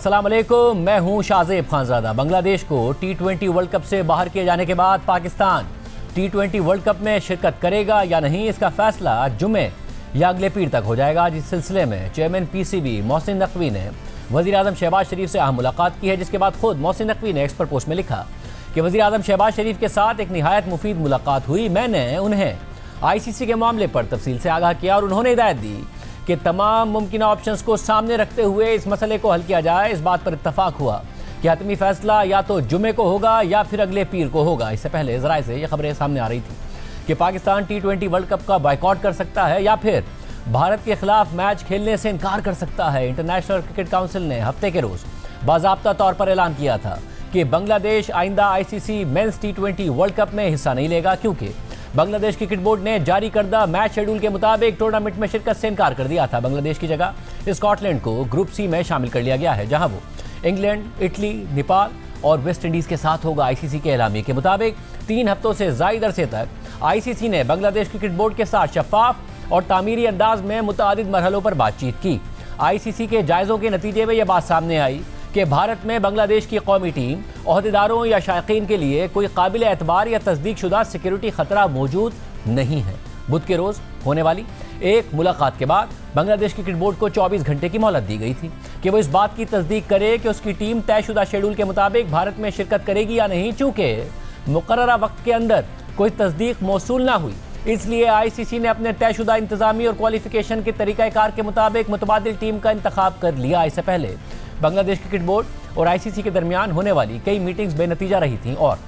अस्सलाम वालेकुम, मैं हूं शाहजेब खानजादा। बांग्लादेश को T20 वर्ल्ड कप से बाहर किए जाने के बाद पाकिस्तान T20 वर्ल्ड कप में शिरकत करेगा या नहीं, इसका फैसला जुमे या अगले पीर तक हो जाएगा। आज इस सिलसिले में चेयरमैन पीसीबी मोहसिन नकवी ने वज़ीर आज़म शहबाज शरीफ से अहम मुलाकात की है, जिसके बाद खुद मोहसिन नकवी ने एक्स पर पोस्ट में लिखा कि वज़ीर आज़म शहबाज शरीफ के साथ एक निहायत मुफीद मुलाकात हुई। मैंने उन्हें ICC के मामले पर तफसील से आगाह किया और उन्होंने हिदायत दी कि तमाम मुमकिन ऑप्शंस को सामने रखते हुए इस मसले को हल किया जाए। इस बात पर इत्तफाक हुआ कि हतमी फैसला या तो जुमे को होगा या फिर अगले पीर को होगा। इससे पहले ज़राए से ये खबरें सामने आ रही थी कि पाकिस्तान T20 वर्ल्ड कप का बायकॉट कर सकता है या फिर भारत के खिलाफ मैच खेलने से इनकार कर सकता है। इंटरनेशनल क्रिकेट काउंसिल ने हफ्ते के रोज़ बाज़ाब्ता तौर पर ऐलान किया था कि बांग्लादेश आइंदा ICC mains T20 world cup में हिस्सा नहीं लेगा, क्योंकि बांग्लादेश क्रिकेट बोर्ड ने जारी करदा मैच शेड्यूल के मुताबिक टूर्नामेंट में शिरकत से इनकार कर दिया था। बांग्लादेश की जगह स्कॉटलैंड को ग्रुप C में शामिल कर लिया गया है, जहां वो इंग्लैंड, इटली, नेपाल और वेस्ट इंडीज़ के साथ होगा। ICC के एलामी के मुताबिक 3 हफ्तों से ज़ायद अरसे तक ICC ने बांग्लादेश क्रिकेट बोर्ड के साथ शफाफ और तामीरी अंदाज में मुतअद्दिद मरहलों पर बातचीत की। ICC के जायज़ों के नतीजे में यह बात सामने आई कि भारत में बांग्लादेश की कौमी टीम, ओहदेदारों या शायकीन के लिए कोई काबिल एतबार या तस्दीक शुदा सिक्योरिटी खतरा मौजूद नहीं है। बुध के रोज़ होने वाली एक मुलाकात के बाद बांग्लादेश क्रिकेट बोर्ड को 24 घंटे की मोहलत दी गई थी कि वो इस बात की तस्दीक करे कि उसकी टीम तयशुदा शेड्यूल के मुताबिक भारत में शिरकत करेगी या नहीं। चूँकि मुकर्ररा वक्त के अंदर कोई तस्दीक मौसूल ना हुई, इसलिए ICC ने अपने तयशुदा इंतजामी और क्वालिफिकेशन के तरीक़ाकार के मुताबिक मुतबादिल टीम का इंतखाब कर लिया। इससे पहले बांग्लादेश क्रिकेट बोर्ड और ICC के दरमियान होने वाली कई मीटिंग्स बेनतीजा रही थीं और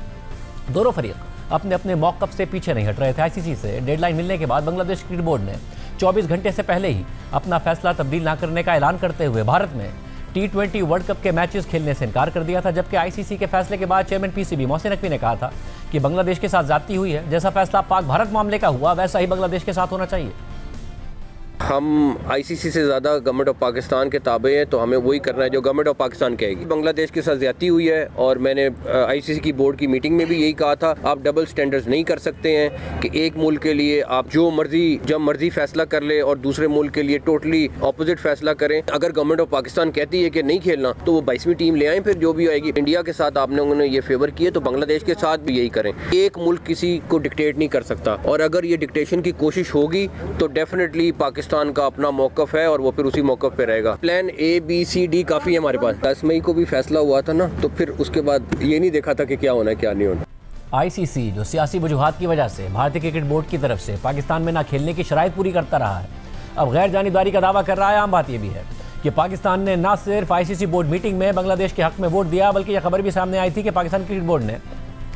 दोनों फरीक अपने अपने मौक़िफ़ से पीछे नहीं हट रहे थे। ICC से डेडलाइन मिलने के बाद बांग्लादेश क्रिकेट बोर्ड ने 24 घंटे से पहले ही अपना फैसला तब्दील ना करने का ऐलान करते हुए भारत में T20 वर्ल्ड कप के मैचेस खेलने से इनकार कर दिया था। जबकि ICC के फैसले के बाद चेयरमैन पीसीबी मोहसिन नकवी ने कहा था कि बांग्लादेश के साथ ज़्यादती हुई है। जैसा फैसला पाक भारत मामले का हुआ, वैसा ही बांग्लादेश के साथ होना चाहिए। हम ICC से ज़्यादा गवर्नमेंट ऑफ पाकिस्तान के ताबे हैं, तो हमें वही करना है जो गवर्नमेंट ऑफ पाकिस्तान कहेगी। बांग्लादेश के साथ ज़्यादती हुई है और मैंने ICC की बोर्ड की मीटिंग में भी यही कहा था, आप डबल स्टैंडर्ड्स नहीं कर सकते हैं कि एक मुल्क के लिए आप जो मर्जी जब मर्जी फैसला कर ले और दूसरे मुल्क के लिए टोटली अपोजिट फैसला करें। अगर गवर्नमेंट ऑफ पाकिस्तान कहती है कि नहीं खेलना, तो वो 22वीं टीम ले आएँ, फिर जो भी आएगी। इंडिया के साथ आपने उन्होंने ये फेवर किए, तो बांग्लादेश के साथ भी यही करें। एक मुल्क किसी को डिक्टेट नहीं कर सकता, और अगर ये डिक्टेशन की कोशिश होगी तो डेफिनेटली पाकिस्तान का अपना मौक़िफ़ है और वो फिर उसी मौक़िफ़ पे रहेगा। Plan A, B, C, D काफ़ी है हमारे पास। 10 मई को भी फैसला हुआ था ना, तो फिर उसके बाद ये नहीं देखा था कि क्या होना है क्या नहीं होना। ICC जो सियासी वजूहात की वजह से भारतीय क्रिकेट बोर्ड की तरफ से पाकिस्तान में ना खेलने की शराइत पूरी करता रहा है, अब गैर जानिबदारी का दावा कर रहा है। आम बात यह भी है कि पाकिस्तान ने न सिर्फ ICC बोर्ड मीटिंग में बांग्लादेश के हक में वोट दिया, बल्कि यह खबर भी सामने आई थी कि पाकिस्तान क्रिकेट बोर्ड ने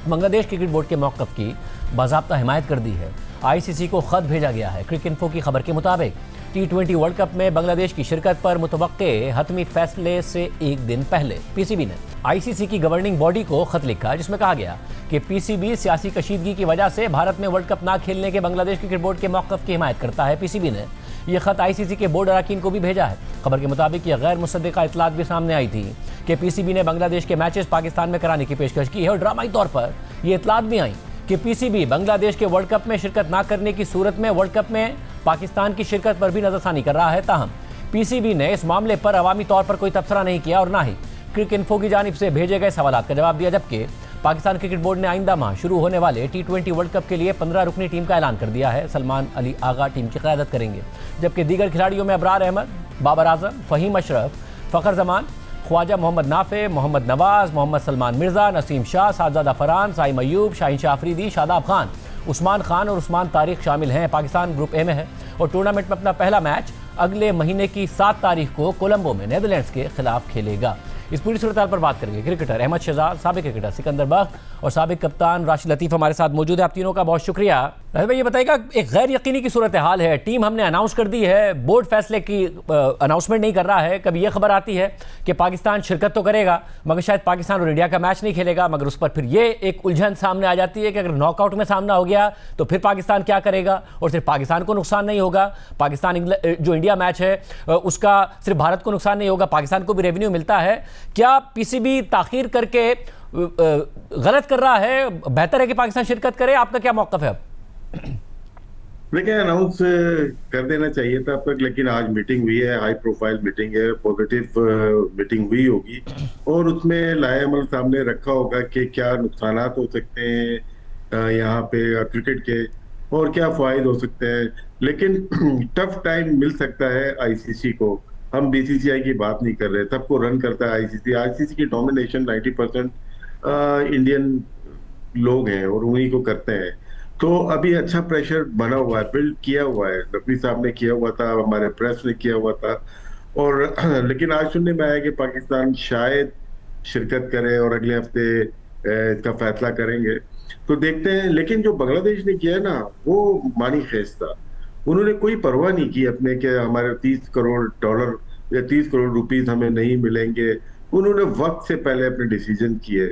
बांग्लादेश क्रिकेट बोर्ड के मौक़िफ़ की बाज़ाब्ता हिमायत कर दी है। ICC को ख़त भेजा गया है। क्रिक इन्फो की खबर के मुताबिक T20 वर्ल्ड कप में बांग्लादेश की शिरकत पर मुतवक्के हतमी फैसले से एक दिन पहले PCB ने ICC की गवर्निंग बॉडी को खत लिखा, जिसमें कहा गया कि PCB सियासी कशीदगी की वजह से भारत में वर्ल्ड कप ना खेलने के बांग्लादेश क्रिकेट बोर्ड के मौक़िफ़ की हिमायत करता है। PCB ने यह खत ICC के बोर्ड अरकान को भी भेजा है। खबर के मुताबिक यह गैर मुसद्दिक़ा इतलात भी सामने आई थी कि PCB ने बांग्लादेश के मैचेस पाकिस्तान में कराने की पेशकश की है और ड्रामाई तौर पर यह इतलात भी आई कि PCB बांग्लादेश के वर्ल्ड कप में शिरकत ना करने की सूरत में वर्ल्ड कप में पाकिस्तान की शिरकत पर भी नज़रसानी कर रहा है। ताहम PCB ने इस मामले पर अवामी तौर पर कोई तबसरा नहीं किया और ना ही क्रिक इन्फो की जानिब से भेजे गए सवालात का जवाब दिया। जबकि पाकिस्तान क्रिकेट बोर्ड ने आइंदा माह शुरू होने वाले T20 वर्ल्ड कप के लिए 15 रुकनी टीम का ऐलान कर दिया है। सलमान अली आगा टीम की क़यादत करेंगे, जबकि दीगर खिलाड़ियों में अबरार अहमद, बाबर आजम, फ़हीम अशरफ, फ़खर जमान, ख्वाजा मोहम्मद नाफे, मोहम्मद नवाज़, मोहम्मद सलमान मिर्ज़ा, नसीम शाह, सादज़ादा फरहान, साइम अयूब, शाहीन शाह अफरीदी, शादाब खान, उस्मान खान और उस्मान तारिक शामिल हैं। पाकिस्तान ग्रुप A में है और टूर्नामेंट में अपना पहला मैच अगले महीने की 7 तारीख को कोलंबो में नीदरलैंड्स के खिलाफ खेलेगा। इस पूरी सूरत पर बात करेंगे क्रिकेटर अहमद शहजाद, साबिक क्रिकेटर सिकंदर बख्त और साबिक कप्तान राशिद लतीफ़ हमारे साथ मौजूद है। आप तीनों का बहुत शुक्रिया। भाई ये बताइएगा, एक गैर यकीनी की सूरत हाल है, टीम हमने अनाउंस कर दी है, बोर्ड फैसले की अनाउंसमेंट नहीं कर रहा है। कभी ये खबर आती है कि पाकिस्तान शिरकत तो करेगा मगर शायद पाकिस्तान और इंडिया का मैच नहीं खेलेगा, मगर उस पर फिर ये एक उलझन सामने आ जाती है कि अगर नॉकआउट में सामना हो गया तो फिर पाकिस्तान क्या करेगा, और सिर्फ पाकिस्तान को नुकसान नहीं होगा, पाकिस्तान जो इंडिया मैच है उसका सिर्फ भारत को नुकसान नहीं होगा, पाकिस्तान को भी रेवेन्यू मिलता है। क्या PCB ताखीर करके गलत कर रहा है? बेहतर है कि पाकिस्तान शिरकत करे? आपका क्या मौक़िफ़ है अब? देखिए, अनाउंस कर देना चाहिए था अब तक, लेकिन आज मीटिंग हुई है, हाई प्रोफाइल मीटिंग है, पॉजिटिव मीटिंग हुई होगी और उसमें लाएमल सामने रखा होगा कि क्या नुकसानात हो सकते हैं यहाँ पे क्रिकेट के, और क्या फायदे हो सकते हैं। लेकिन टफ टाइम मिल सकता है आईसीसी को। हम बीसीसीआई की बात नहीं कर रहे, सबको रन करता है आईसीसी। आईसीसी की डोमिनेशन 90% इंडियन लोग हैं और उन्हीं को करते हैं। तो अभी अच्छा प्रेशर बना हुआ है, बिल्ड किया हुआ है, नकवी साहब ने किया हुआ था, हमारे प्रेस ने किया हुआ था। और लेकिन आज सुनने में आया कि पाकिस्तान शायद शिरकत करे और अगले हफ्ते इसका फैसला करेंगे। तो देखते हैं। लेकिन जो बांग्लादेश ने किया है ना, वो मानी खेज था। उन्होंने कोई परवाह नहीं की अपने के हमारे $30 करोड़ या 30 करोड़ रुपीस हमें नहीं मिलेंगे। उन्होंने वक्त से पहले अपने डिसीजन किए,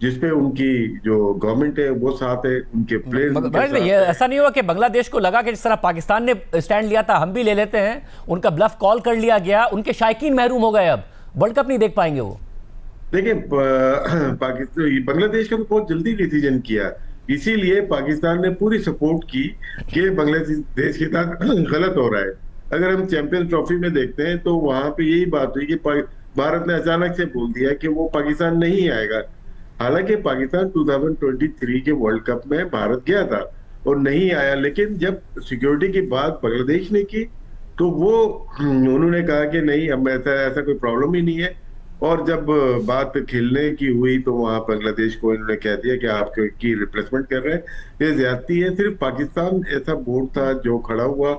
जिसपे उनकी जो गवर्नमेंट है वो साथ है, उनके प्लेयर्स उनके मगर ये साथ है। ऐसा नहीं हुआ कि बांग्लादेश को लगा कि जिस तरह पाकिस्तान ने स्टैंड लिया था हम भी ले लेते हैं, उनका ब्लफ कॉल कर लिया गया, उनके शायकीन महरूम हो गए, अब वर्ल्ड कप नहीं देख पाएंगे वो? देखिए, पाकिस्तान बांग्लादेश का तो बहुत जल्दी डिसीजन किया, इसीलिए पाकिस्तान ने पूरी सपोर्ट की कि बांग्लादेश के साथ गलत हो रहा है। अगर हम चैंपियंस ट्रॉफी में देखते हैं तो वहां पे यही बात हुई कि भारत ने अचानक से बोल दिया कि वो पाकिस्तान नहीं आएगा। हालांकि पाकिस्तान 2023 के वर्ल्ड कप में भारत गया था और नहीं आया, लेकिन जब सिक्योरिटी की बात बांग्लादेश ने की तो वो उन्होंने कहा कि नहीं, हम ऐसा ऐसा कोई प्रॉब्लम ही नहीं है। और जब बात खेलने की हुई तो वहां बांग्लादेश को इन्होंने कह दिया कि आप की रिप्लेसमेंट कर रहे हैं, ये ज्यादती है। सिर्फ पाकिस्तान ऐसा बोर्ड था जो खड़ा हुआ,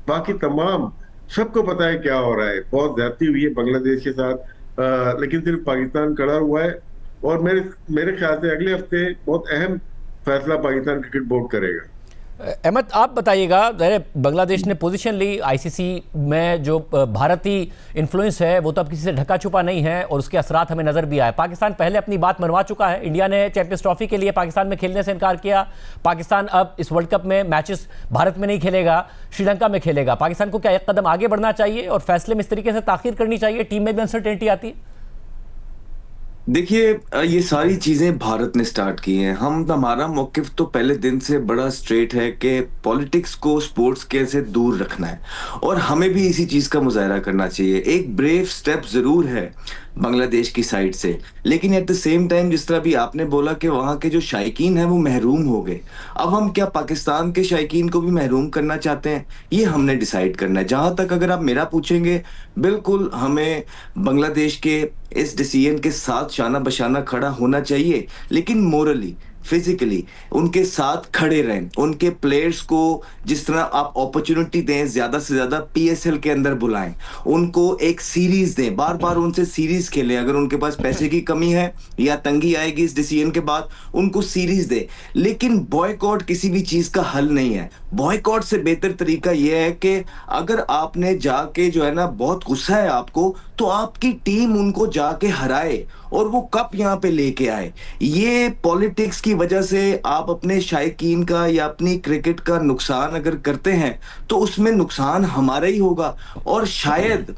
बाकी तमाम सबको पता है क्या हो रहा है, बहुत ज्यादती हुई है बांग्लादेश के साथ। लेकिन सिर्फ पाकिस्तान खड़ा हुआ है। और मेरे मेरे ख्याल से अगले हफ्ते बहुत अहम फैसला पाकिस्तान क्रिकेट बोर्ड करेगा। अहमद, आप बताइएगा, बांग्लादेश ने पोजीशन ली आईसीसी में, जो भारतीय इन्फ्लुएंस है वो तो अब किसी से ढका छुपा नहीं है और उसके असरात हमें नजर भी आए। पाकिस्तान पहले अपनी बात मनवा चुका है, इंडिया ने चैंपियंस ट्रॉफी के लिए पाकिस्तान में खेलने से इनकार किया। पाकिस्तान अब इस वर्ल्ड कप में मैचेस भारत में नहीं खेलेगा, श्रीलंका में खेलेगा। पाकिस्तान को क्या एक कदम आगे बढ़ना चाहिए और फैसले में इस तरीके से ताखीर करनी चाहिए? टीम में भी अनसर्टेनिटी आती है। देखिए, ये सारी चीजें भारत ने स्टार्ट की हैं। हमारा मौकिफ तो पहले दिन से बड़ा स्ट्रेट है कि पॉलिटिक्स को स्पोर्ट्स के से दूर रखना है और हमें भी इसी चीज का मुजाहरा करना चाहिए। एक ब्रेव स्टेप जरूर है बांग्लादेश की साइड से, लेकिन एट द सेम टाइम जिस तरह भी आपने बोला कि वहां के जो शायकीन हैं वो महरूम हो गए, अब हम क्या पाकिस्तान के शायकीन को भी महरूम करना चाहते हैं? ये हमने डिसाइड करना है। जहां तक अगर आप मेरा पूछेंगे, बिल्कुल हमें बांग्लादेश के इस डिसीजन के साथ शाना बशाना खड़ा होना चाहिए, लेकिन मोरली फिजिकली उनके साथ खड़े रहें। उनके प्लेयर्स को जिस तरह आप अपॉर्चुनिटी दें, ज्यादा से ज्यादा पीएसएल के अंदर बुलाएं, उनको एक सीरीज दें, बार बार उनसे सीरीज खेलें। अगर उनके पास पैसे की कमी है या तंगी आएगी इस डिसीजन के बाद, उनको सीरीज दें। लेकिन बॉयकॉट किसी भी चीज का हल नहीं है। बॉयकॉट से बेहतर तरीका यह है कि अगर आपने जाके जो है ना, बहुत गुस्सा है आपको, तो आपकी टीम उनको जाके हराए और वो कप यहाँ पे लेके आए। ये पॉलिटिक्स की वजह से आप अपने शायकीन का या अपनी क्रिकेट का नुकसान अगर करते हैं तो उसमें नुकसान हमारा ही होगा। और शायद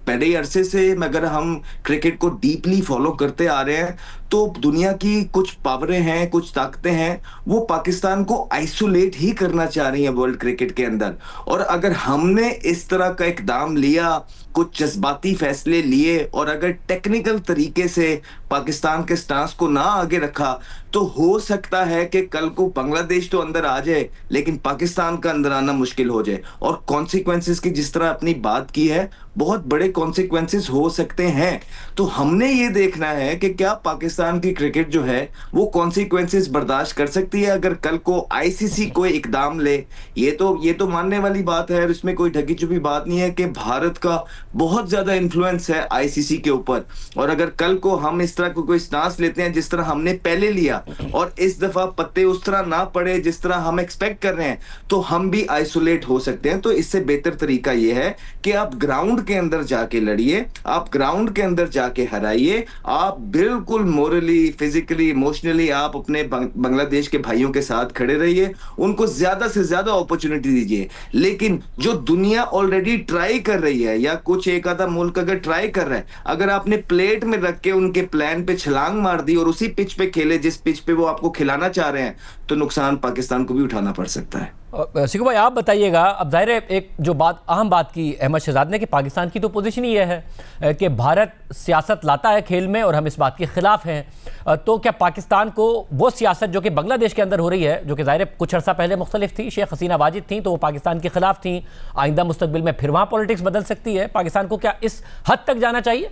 बड़े अरसे से अगर हम क्रिकेट को डीपली फॉलो करते आ रहे हैं तो दुनिया की कुछ पावरें हैं, कुछ ताकतें हैं, वो पाकिस्तान को आइसोलेट ही करना चाह रही हैं वर्ल्ड क्रिकेट के अंदर। और अगर हमने इस तरह का इकदाम लिया, कुछ जज्बाती फैसले लिए और अगर टेक्निकल तरीके से पाकिस्तान के स्टांस को ना आगे रखा, तो हो सकता है कि कल को बांग्लादेश तो अंदर आ जाए लेकिन पाकिस्तान का अंदर आना मुश्किल हो जाए। और कॉन्सिक्वेंसेस की जिस तरह अपनी बात की है, बहुत बड़े कॉन्सिक्वेंसेस हो सकते हैं। तो हमने ये देखना है कि क्या पाकिस्तान की क्रिकेट जो है वो कॉन्सिक्वेंसेस बर्दाश्त कर सकती है अगर कल को आईसीसी कोई इकदाम ले। ये तो मानने वाली बात है और इसमें कोई ढकी छुपी बात नहीं है कि भारत का बहुत ज्यादा इन्फ्लुएंस है आईसीसी के ऊपर। और अगर कल को हम इस तरह कोई स्टांस लेते हैं जिस तरह हमने पहले लिया और इस दफा पत्ते उस तरह ना पड़े जिस तरह हम एक्सपेक्ट कर रहे हैं, तो हम भी आइसोलेट हो सकते हैं। तो इससे बेहतर तरीका यह है कि आप ग्राउंड के अंदर जाके लड़िए, आप ग्राउंड के अंदर जाके हराइए, आप बिल्कुल मोरली, फिजिकली, इमोशनली आप अपने बांग्लादेश के भाइयों के साथ खड़े रहिए, उनको ज्यादा से ज्यादा अपॉर्चुनिटी दीजिए। लेकिन जो दुनिया ऑलरेडी ट्राई कर रही है या कुछ एक आधा मुल्क अगर ट्राई कर रहा है, अगर आपने प्लेट में रख के उनके प्लान पे छलांग मार दी और उसी पिच पे खेले जिस पिच पे वो आपको खिलाना चाह रहे हैं, तो नुकसान पाकिस्तान को भी उठाना पड़ सकता है। सिकू भाई आप बताइएगा, अब जाहिर है एक जो बात अहम बात की अहमद शहजाद ने कि पाकिस्तान की तो पोजीशन ही यह है कि भारत सियासत लाता है खेल में और हम इस बात के खिलाफ हैं। तो क्या पाकिस्तान को वो सियासत जो कि बांग्लादेश के अंदर हो रही है, जो कि जाहिर है कुछ अर्सा पहले मुख्तलिफ थी, शेख हसीना वाजिद थी तो वो पाकिस्तान के खिलाफ थी, आइंदा मुस्तकबिल में फिर वहाँ पॉलिटिक्स बदल सकती है, पाकिस्तान को क्या इस हद तक जाना चाहिए?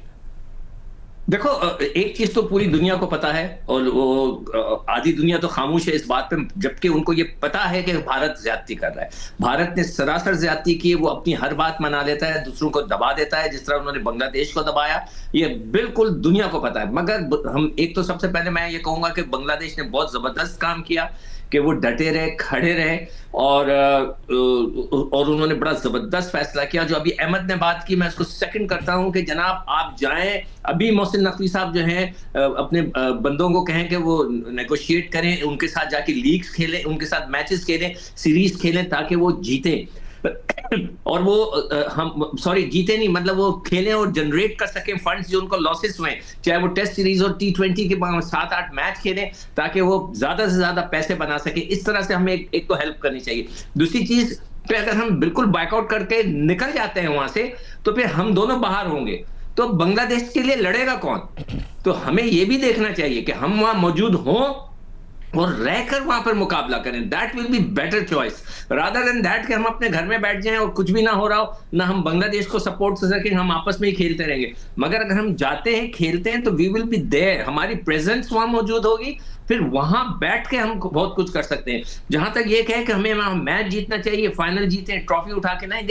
देखो, एक चीज तो पूरी दुनिया को पता है और वो आधी दुनिया तो खामोश है इस बात पे, जबकि उनको ये पता है कि भारत ज्यादती कर रहा है। भारत ने सरासर ज्यादती की, वो अपनी हर बात मना लेता है, दूसरों को दबा देता है, जिस तरह उन्होंने बांग्लादेश को दबाया, ये बिल्कुल दुनिया को पता है। मगर हम एक तो सबसे पहले मैं ये कहूंगा कि बांग्लादेश ने बहुत जबरदस्त काम किया कि वो डटे रहे, खड़े रहे और उन्होंने बड़ा जबरदस्त फैसला किया। जो अभी अहमद ने बात की, मैं उसको सेकंड करता हूं कि जनाब आप जाएं, अभी मोहसिन नकवी साहब जो हैं अपने बंदों को कहें कि वो नेगोशिएट करें, उनके साथ जाके लीग्स खेलें, उनके साथ मैचेस खेलें, सीरीज खेलें ताकि वो जीते और वो हम सॉरी जीते नहीं, मतलब वो खेलें और जनरेट कर सकें फंड्स जो उनको लॉसेस हुए, चाहे वो टेस्ट सीरीज और T20 के 7-8 मैच खेलें ताकि वो ज्यादा से ज्यादा पैसे बना सके। इस तरह से हमें एक तो हेल्प करनी चाहिए। दूसरी चीज पे अगर हम बिल्कुल बैकआउट करके निकल जाते हैं वहां से, तो फिर हम दोनों बाहर होंगे, तो बांग्लादेश के लिए लड़ेगा कौन? तो हमें यह भी देखना चाहिए कि हम वहां मौजूद हों और रहकर वहां पर मुकाबला करें। That will be better choice rather than that कि हम अपने घर में बैठ जाएं और कुछ भी ना हो रहा हो, ना हम बांग्लादेश को सपोर्ट कर सकें, हम आपस में ही खेलते रहेंगे। मगर अगर हम जाते हैं, खेलते हैं, तो वी विल बी देयर, हमारी प्रेजेंस वहां मौजूद होगी, फिर वहां बैठ के हम बहुत कुछ कर सकते हैं। जहां तक ये कहे कि हमें वहां मैच जीतना चाहिए, फाइनल जीते, ट्रॉफी उठा के, नहीं,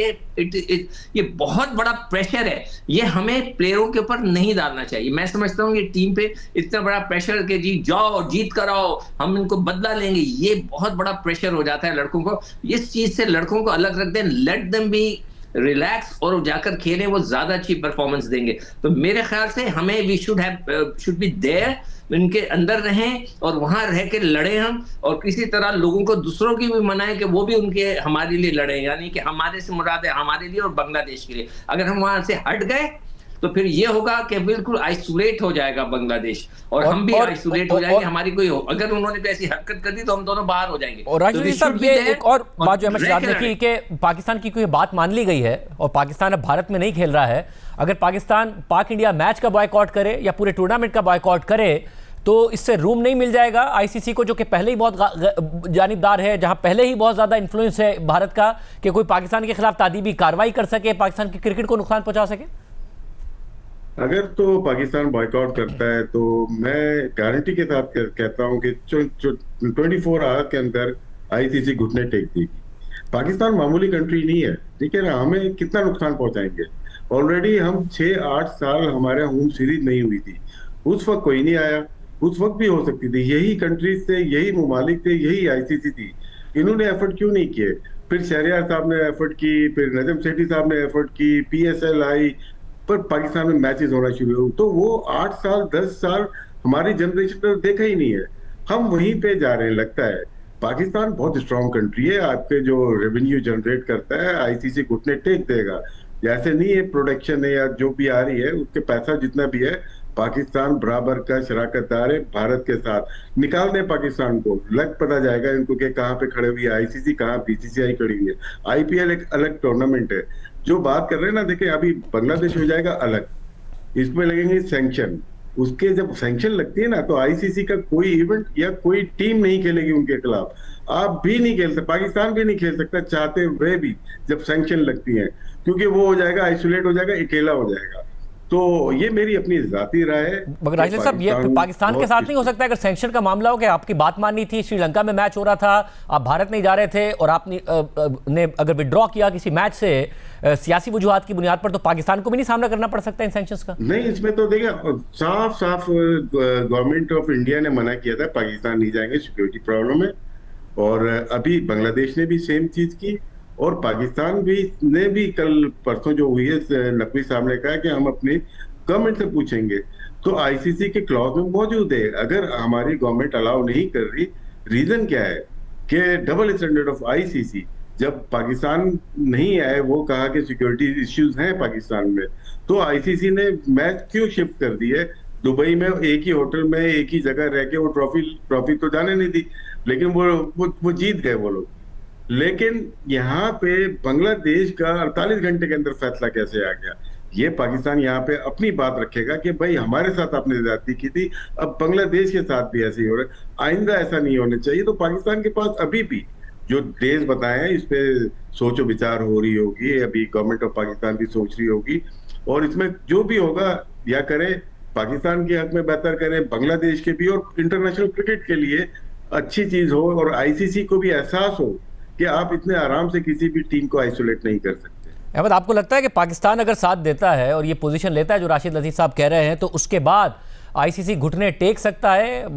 ये बहुत बड़ा प्रेशर है, ये हमें प्लेयरों के ऊपर नहीं डालना चाहिए। मैं समझता हूँ कि टीम पे इतना बड़ा प्रेशर कि जी जाओ जीत कर आओ, हम इनको बदला लेंगे, ये बहुत बड़ा प्रेशर हो जाता है लड़कों को। इस चीज से लड़कों को अलग रख दें, लेट देम बी रिलैक्स और जाकर खेलें, वो ज्यादा अच्छी परफॉर्मेंस देंगे। तो मेरे ख्याल से हमें वी शुड बी देयर, इनके अंदर रहें और वहां रह के लड़े हम, और किसी तरह लोगों को दूसरों की भी मनाएं कि वो भी उनके हमारे लिए लड़े, यानी कि हमारे से मुराद है हमारे लिए और बांग्लादेश के लिए। अगर हम वहां से हट गए तो फिर ये होगा कि बिल्कुल आइसोलेट हो जाएगा बांग्लादेश और हम भी आइसोलेट हो जाएंगे। हमारी कोई अगर उन्होंने कोई ऐसी हरकत कर दी तो हम दोनों बाहर हो जाएंगे। और राजनीति साहब, ये एक और बात जो अहमद शहजाद ने की कि पाकिस्तान की कोई बात मान ली गई है और पाकिस्तान अब भारत में नहीं खेल रहा है। अगर पाकिस्तान पाक इंडिया मैच का बॉयकॉट करे या पूरे टूर्नामेंट का बॉयकॉट करे तो इससे रूम नहीं मिल जाएगा आईसीसी को, जो कि पहले ही बहुत जानिबदार है, जहां पहले ही बहुत ज्यादा इन्फ्लुएंस है भारत का, कि कोई पाकिस्तान के खिलाफ तादीबी कार्रवाई कर सके, पाकिस्तान की क्रिकेट को नुकसान पहुंचा सके। अगर तो पाकिस्तान बॉयकॉट करता है तो मैं गारंटी के साथ कहता हूं कि 24 आवर के अंदर आईसीसी घुटने टेक देगी। पाकिस्तान मामूली कंट्री नहीं है, ठीक है ना, हमें कितना नुकसान पहुंचाएंगे। ऑलरेडी हम 6-8 साल हमारे होम सीरीज नहीं हुई थी, उस वक्त कोई नहीं आया, उस वक्त भी हो सकती थी। यही कंट्रीज थे, यही मुमालिक थे, यही आईसीसी थी, इन्होंने एफर्ट क्यों नहीं किए? फिर शहरियार साहब ने एफर्ट की, फिर नजम सेठी साहब ने एफर्ट की, PSL आई, पर पाकिस्तान में मैचेस होना शुरू हुए, तो वो 8 साल 10 साल हमारी जनरेशन ने देखा ही नहीं है। हम वहीं पे जा रहे हैं लगता है। पाकिस्तान बहुत स्ट्रांग कंट्री है, आपके जो रेवेन्यू जनरेट करता है आईसीसी घुटने टेक देगा। जैसे नहीं है प्रोडक्शन है या जो भी आ रही है उसके पैसा जितना भी है, पाकिस्तान बराबर का शराकतदार है भारत के साथ। निकाल दें पाकिस्तान को, लग पता जाएगा इनको कि कहाँ पे खड़े हुई है आईसीसी, कहाँ बीसीसीआई खड़ी हुई है। आईपीएल एक अलग टूर्नामेंट है। जो बात कर रहे हैं ना, देखिए अभी बांग्लादेश हो जाएगा अलग, इसमें लगेंगे सैंक्शन, उसके जब सैंक्शन लगती है ना तो आईसीसी का कोई इवेंट या कोई टीम नहीं खेलेगी उनके खिलाफ। आप भी नहीं खेल सकते, पाकिस्तान भी नहीं खेल सकता चाहते हुए भी जब सैंक्शन लगती है, क्योंकि वो हो जाएगा आइसोलेट हो जाएगा, अकेला हो जाएगा। तो ये मेरी अपनी जाती राय है। मगर राजेश साहब, ये पाकिस्तान के साथ नहीं हो सकता अगर सैंक्शन का मामला हो कि आपकी बात माननी थी, श्रीलंका में मैच हो रहा था, आप भारत नहीं जा रहे थे और आपने अगर विड्रॉ किया किसी मैच से सियासी वजूहात की बुनियाद पर, तो पाकिस्तान को भी नहीं सामना करना पड़ सकता इन सैंक्शंस का? नहीं, इसमें तो देखिए साफ साफ गवर्नमेंट ऑफ इंडिया ने मना किया था पाकिस्तान नहीं जाएंगे, सिक्योरिटी प्रॉब्लम है। और अभी बांग्लादेश ने भी सेम चीज की और पाकिस्तान ने भी कल परसों जो हुई है, नकवी साहब ने कहा कि हम अपनी गवर्नमेंट से पूछेंगे। तो आईसीसी के क्लॉज में मौजूद है। अगर हमारी गवर्नमेंट अलाउ नहीं कर रही, रीजन क्या है कि डबल स्टैंडर्ड ऑफ आईसीसी। जब पाकिस्तान नहीं आए, वो कहा कि सिक्योरिटी इश्यूज हैं पाकिस्तान में, तो आईसीसी ने मैच क्यों शिफ्ट कर दी है दुबई में, एक ही होटल में एक ही जगह रह के वो ट्रॉफी तो जाने नहीं दी, लेकिन वो जीत गए वो लोग। लेकिन यहाँ पे बांग्लादेश का 48 घंटे के अंदर फैसला कैसे आ गया? ये पाकिस्तान यहाँ पे अपनी बात रखेगा कि भाई हमारे साथ आपने ज्यादती की थी, अब बांग्लादेश के साथ भी ऐसे ही हो रहा है, आइंदा ऐसा नहीं होना चाहिए। तो पाकिस्तान के पास अभी भी जो डेज बताए हैं इस पे सोचो विचार हो रही होगी, अभी गवर्नमेंट ऑफ पाकिस्तान भी सोच रही होगी, और इसमें जो भी होगा या करें, पाकिस्तान के हक में बेहतर करें, बांग्लादेश के भी, और इंटरनेशनल क्रिकेट के लिए अच्छी चीज हो, और आईसीसी को भी एहसास हो कि आप इतने आराम से किसी भी टीम को आइसोलेट नहीं कर सकते। अहमद, आपको लगता है कि पाकिस्तान अगर साथ देता है और ये पोजीशन लेता है जो राशिद लतीफ साहब कह रहे हैं, तो उसके बाद आईसीसी घुटने टेक सकता है?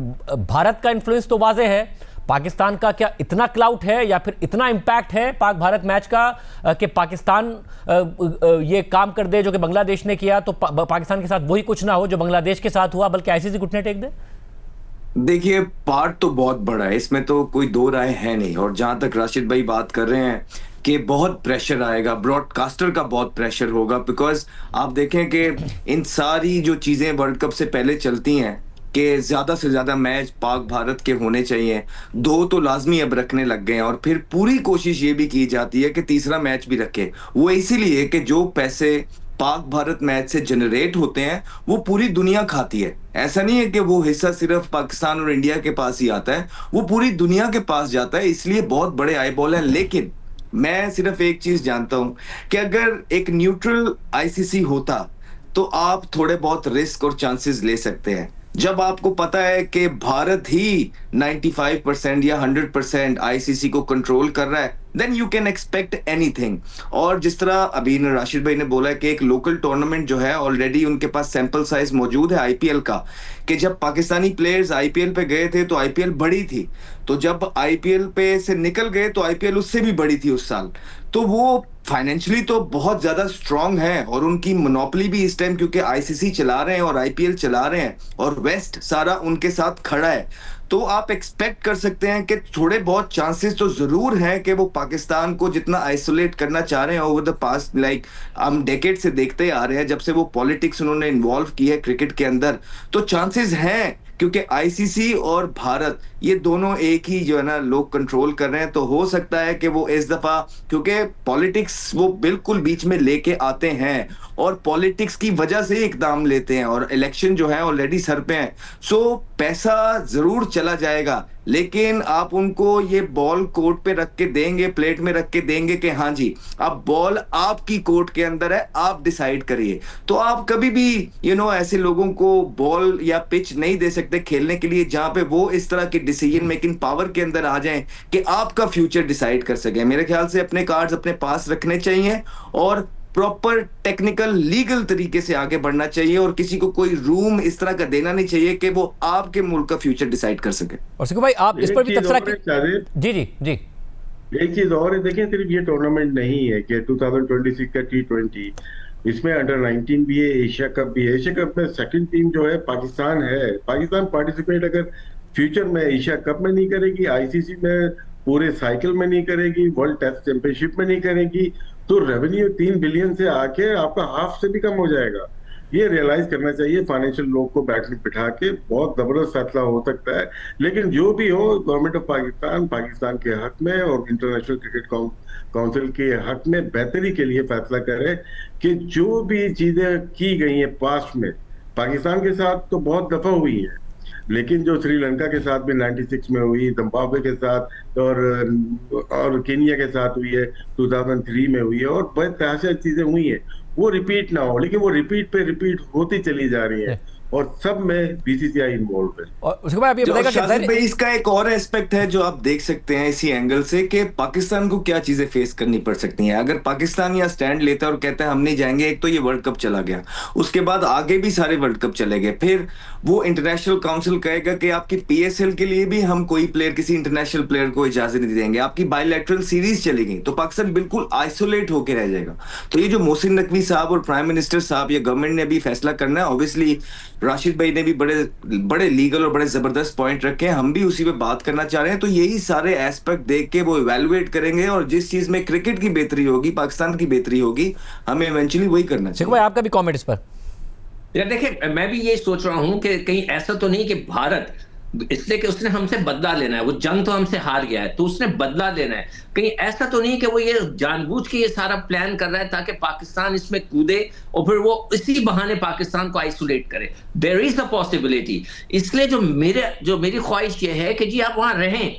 भारत का इन्फ्लुएंस तो वाज़ेह है, पाकिस्तान का क्या इतना क्लाउट है या फिर इतना इम्पैक्ट है पाक भारत मैच का कि पाकिस्तान ये काम कर दे जो कि बांग्लादेश ने किया, तो पाकिस्तान के साथ वही कुछ ना हो जो बांग्लादेश के साथ हुआ, बल्कि आईसीसी घुटने टेक दे? देखिए, पार्ट तो बहुत बड़ा है, इसमें तो कोई दो राय है नहीं। और जहां तक राशिद भाई बात कर रहे हैं कि बहुत प्रेशर आएगा, ब्रॉडकास्टर का बहुत प्रेशर होगा, बिकॉज आप देखें कि इन सारी जो चीजें वर्ल्ड कप से पहले चलती हैं कि ज्यादा से ज्यादा मैच पाक भारत के होने चाहिए, दो तो लाजमी अब रखने लग गए हैं, और फिर पूरी कोशिश ये भी की जाती है कि तीसरा मैच भी रखे। वो इसीलिए कि जो पैसे पाक भारत मैच से जनरेट होते हैं वो पूरी दुनिया खाती है। ऐसा नहीं है कि वो हिस्सा सिर्फ पाकिस्तान और इंडिया के पास ही आता है, वो पूरी दुनिया के पास जाता है, इसलिए बहुत बड़े आई बॉल है। लेकिन मैं सिर्फ एक चीज जानता हूं कि अगर एक न्यूट्रल आईसीसी होता तो आप थोड़े बहुत रिस्क और चांसेस ले सकते हैं। जब आपको पता है कि भारत ही 95% या 100% आईसीसी को कंट्रोल कर रहा है, then you can expect anything. और जिस तरह अभी राशिद भाई ने बोला कि एक लोकल टूर्नामेंट जो है ऑलरेडी उनके पास सैंपल साइज मौजूद है आईपीएल का, कि जब पाकिस्तानी प्लेयर्स आईपीएल पे गए थे तो आईपीएल बड़ी थी, तो जब आईपीएल पे से निकल गए तो आईपीएल उससे भी बड़ी थी उस साल। तो वो फाइनेंशियली तो बहुत ज्यादा स्ट्रांग है, और उनकी मोनोपोली भी इस टाइम क्योंकि आईसीसी चला रहे हैं और आईपीएल चला रहे हैं और वेस्ट सारा उनके साथ खड़ा है, तो आप एक्सपेक्ट कर सकते हैं कि थोड़े बहुत चांसेस तो जरूर हैं कि वो पाकिस्तान को जितना आइसोलेट करना चाह रहे हैं ओवर द पास्ट, लाइक हम डेकेड से देखते आ रहे हैं जब से वो पॉलिटिक्स उन्होंने इन्वॉल्व की है क्रिकेट के अंदर, तो चांसेस हैं, क्योंकि आईसीसी और भारत ये दोनों एक ही जो है ना लोग कंट्रोल कर रहे हैं। तो हो सकता है कि वो इस दफा, क्योंकि पॉलिटिक्स वो बिल्कुल बीच में लेके आते हैं और पॉलिटिक्स की वजह से इकदाम लेते हैं, और इलेक्शन जो है ऑलरेडी सर पे है, सो पैसा जरूर चला जाएगा, लेकिन आप उनको ये बॉल कोर्ट पे रख के देंगे, प्लेट में रख के देंगे कि हाँ जी अब बॉल आपकी कोर्ट के अंदर है, आप डिसाइड करिए। तो आप कभी भी ऐसे लोगों को बॉल या पिच नहीं दे सकते खेलने के लिए जहां पे वो इस तरह की डिसीजन मेकिंग पावर के अंदर आ जाएं कि आपका फ्यूचर डिसाइड कर सके। मेरे ख्याल से अपने कार्ड्स अपने पास रखने चाहिए और प्रॉपर टेक्निकल लीगल तरीके से आगे बढ़ना चाहिए, और किसी को कोई रूम इस तरह का देना नहीं चाहिए कि वो आपके मुल्क का फ्यूचर डिसाइड कर सके। और सिकू भाई, आप इस पर भी तबसरा जी जी जी एक चीज और है, देखिए सिर्फ ये टूर्नामेंट नहीं है कि 2026 का T20, इसमें अंडर 19 भी है, एशिया कप भी है। एशिया कप में सेकंड टीम जो है पाकिस्तान है। पाकिस्तान पार्टिसिपेट अगर फ्यूचर में एशिया कप में नहीं करेगी, आईसीसी में पूरे साइकिल में नहीं करेगी, वर्ल्ड टेस्ट चैंपियनशिप में नहीं करेगी, तो रेवेन्यू 3 बिलियन से आके आपका हाफ से भी कम हो जाएगा। ये रियलाइज करना चाहिए फाइनेंशियल लोग को बैठ बिठा के, बहुत जबरदस्त फैसला हो सकता है। लेकिन जो भी हो, गवर्नमेंट ऑफ पाकिस्तान पाकिस्तान के हक में और इंटरनेशनल क्रिकेट काउंसिल के हक में बेहतरी के लिए फैसला करे कि जो भी चीजें की गई हैं पास्ट में, पाकिस्तान के साथ तो बहुत दफा हुई है, लेकिन जो श्रीलंका के साथ भी 96 में हुई, जिम्बाब्वे के साथ और केनिया के साथ हुई है, 2003 में हुई है, और बहुत तरह चीजें हुई हैं, वो रिपीट ना हो। लेकिन वो रिपीट पे रिपीट होती चली जा रही है, और सब में बीसीसीआई इन्वॉल्व है। और उसके बाद ये बताएगा कि इसका एक और एस्पेक्ट है जो आप देख सकते हैं इसी एंगल से कि पाकिस्तान को क्या चीजें फेस करनी पड़ सकती हैं अगर पाकिस्तान या स्टैंड लेता है और कहता है हम नहीं जाएंगे। एक तो ये वर्ल्ड कप चला गया, उसके बाद आगे भी सारे वर्ल्ड कप चले गए, फिर वो इंटरनेशनल काउंसिल कहेगा कि आपकी पीएसएल के लिए भी हम कोई प्लेयर, किसी इंटरनेशनल प्लेयर को इजाजत नहीं देंगे, आपकी बायलैटरल सीरीज चलेगी, तो पाकिस्तान बिल्कुल आइसोलेट होकर रह जाएगा। तो ये जो मोहसिन नकवी साहब और प्राइम मिनिस्टर साहब या गवर्नमेंट ने भी फैसला करना है, ऑब्वियसली राशिद भाई ने भी बड़े लीगल और बड़े जबरदस्त पॉइंट रखे हैं, हम भी उसी पे बात करना चाह रहे हैं। तो यही सारे एस्पेक्ट देख के वो इवैल्यूएट करेंगे, और जिस चीज में क्रिकेट की बेहतरी होगी, पाकिस्तान की बेहतरी होगी, हमें इवेंचुअली वही करना चाहिए। भाई, आपका भी कमेंट इस पर? यार देखिए, मैं भी ये सोच रहा हूं कि कहीं ऐसा तो नहीं कि भारत इसलिए कि उसने हमसे बदला लेना है, वो जंग तो हमसे हार गया है, तो उसने बदला लेना है। कहीं ऐसा तो नहीं कि वो ये जानबूझ के ये सारा प्लान कर रहा है ताकि पाकिस्तान इसमें कूदे और फिर वो इसी बहाने पाकिस्तान को आइसोलेट करे। There is a possibility. इसलिए जो मेरी ख्वाहिश ये है कि जी आप वहां रहें,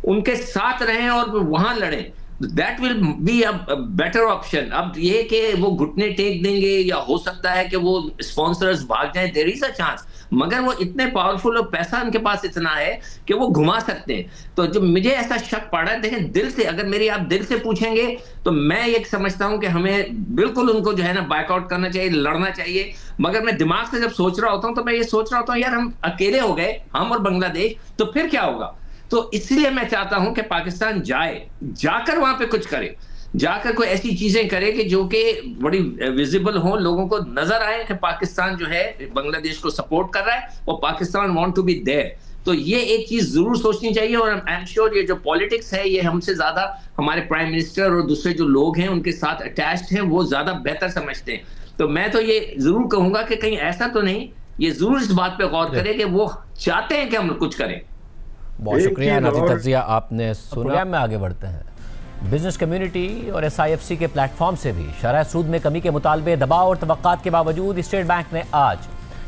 उनके साथ रहें और वहां लड़ें। That will be a better option. अब ये कि वो घुटने टेक देंगे या हो सकता है कि वो स्पॉन्सर्स भाग जाएं, देयर इज अ चांस, मगर वो इतने पावरफुल और पैसा उनके पास इतना है कि वो घुमा सकते हैं। तो जो मुझे ऐसा शक पड़ा है, देखें दिल से, अगर मेरी आप दिल से पूछेंगे तो मैं ये समझता हूं कि हमें बिल्कुल उनको जो है ना बायकआउट करना चाहिए, लड़ना चाहिए। मगर मैं दिमाग से जब सोच रहा होता हूं तो मैं ये सोच रहा होता हूं यार हम अकेले हो गए, हम और बांग्लादेश, तो फिर क्या होगा। तो इसलिए मैं चाहता हूं कि पाकिस्तान जाए, जाकर वहां पे कुछ करे, जाकर कोई ऐसी चीजें करे कि जो कि बड़ी विजिबल हो, लोगों को नजर आए कि पाकिस्तान जो है बांग्लादेश को सपोर्ट कर रहा है और Pakistan want to be there. तो ये एक चीज जरूर सोचनी चाहिए और आई एम श्योर ये जो पॉलिटिक्स है ये हमसे ज्यादा हमारे प्राइम मिनिस्टर और दूसरे जो लोग हैं उनके साथ अटैच्ड हैं, वो ज्यादा बेहतर समझते हैं। तो मैं तो ये जरूर कहूंगा कि कहीं ऐसा तो नहीं, ये जरूर इस बात पे गौर करें कि वो चाहते हैं कि हम कुछ करें। बहुत शुक्रिया नाज़िर तज्जिया आपने सुना। में आगे बढ़ते हैं। बिजनेस कम्युनिटी और SIFC के प्लेटफॉर्म से भी शरह सूद में कमी के मुतालबे, दबाव और तवक्कात के बावजूद स्टेट बैंक ने आज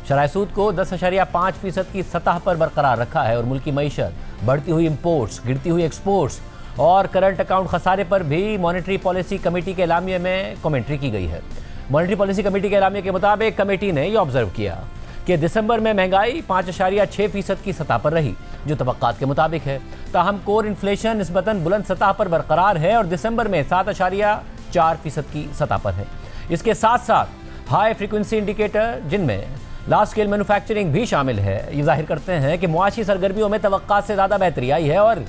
शरह सूद को 10.5% की सतह पर बरकरार रखा है और मुल्की मईशत, बढ़ती हुई इम्पोर्ट्स, गिरती हुई एक्सपोर्ट्स और करंट अकाउंट खसारे पर भी मॉनेटरी पॉलिसी कमेटी के एलामिया में कमेंट्री की गई है। मॉनेटरी पॉलिसी कमेटी के एलामिया के मुताबिक कमेटी ने यह ऑब्जर्व किया कि दिसंबर में महंगाई 5.6% की सतह पर रही, जो तवक्कात के मुताबिक है। ताहम कोर इन्फ्लेशन निस्बतन बुलंद सतह पर बरकरार है और दिसंबर में 7.4% की सतह पर है। इसके साथ साथ हाई फ्रीक्वेंसी इंडिकेटर, जिनमें लार्ज स्केल मैन्युफैक्चरिंग भी शामिल है, ये जाहिर करते हैं कि मुआशी सरगर्मियों में तवक्कात से ज़्यादा बेहतरी आई है और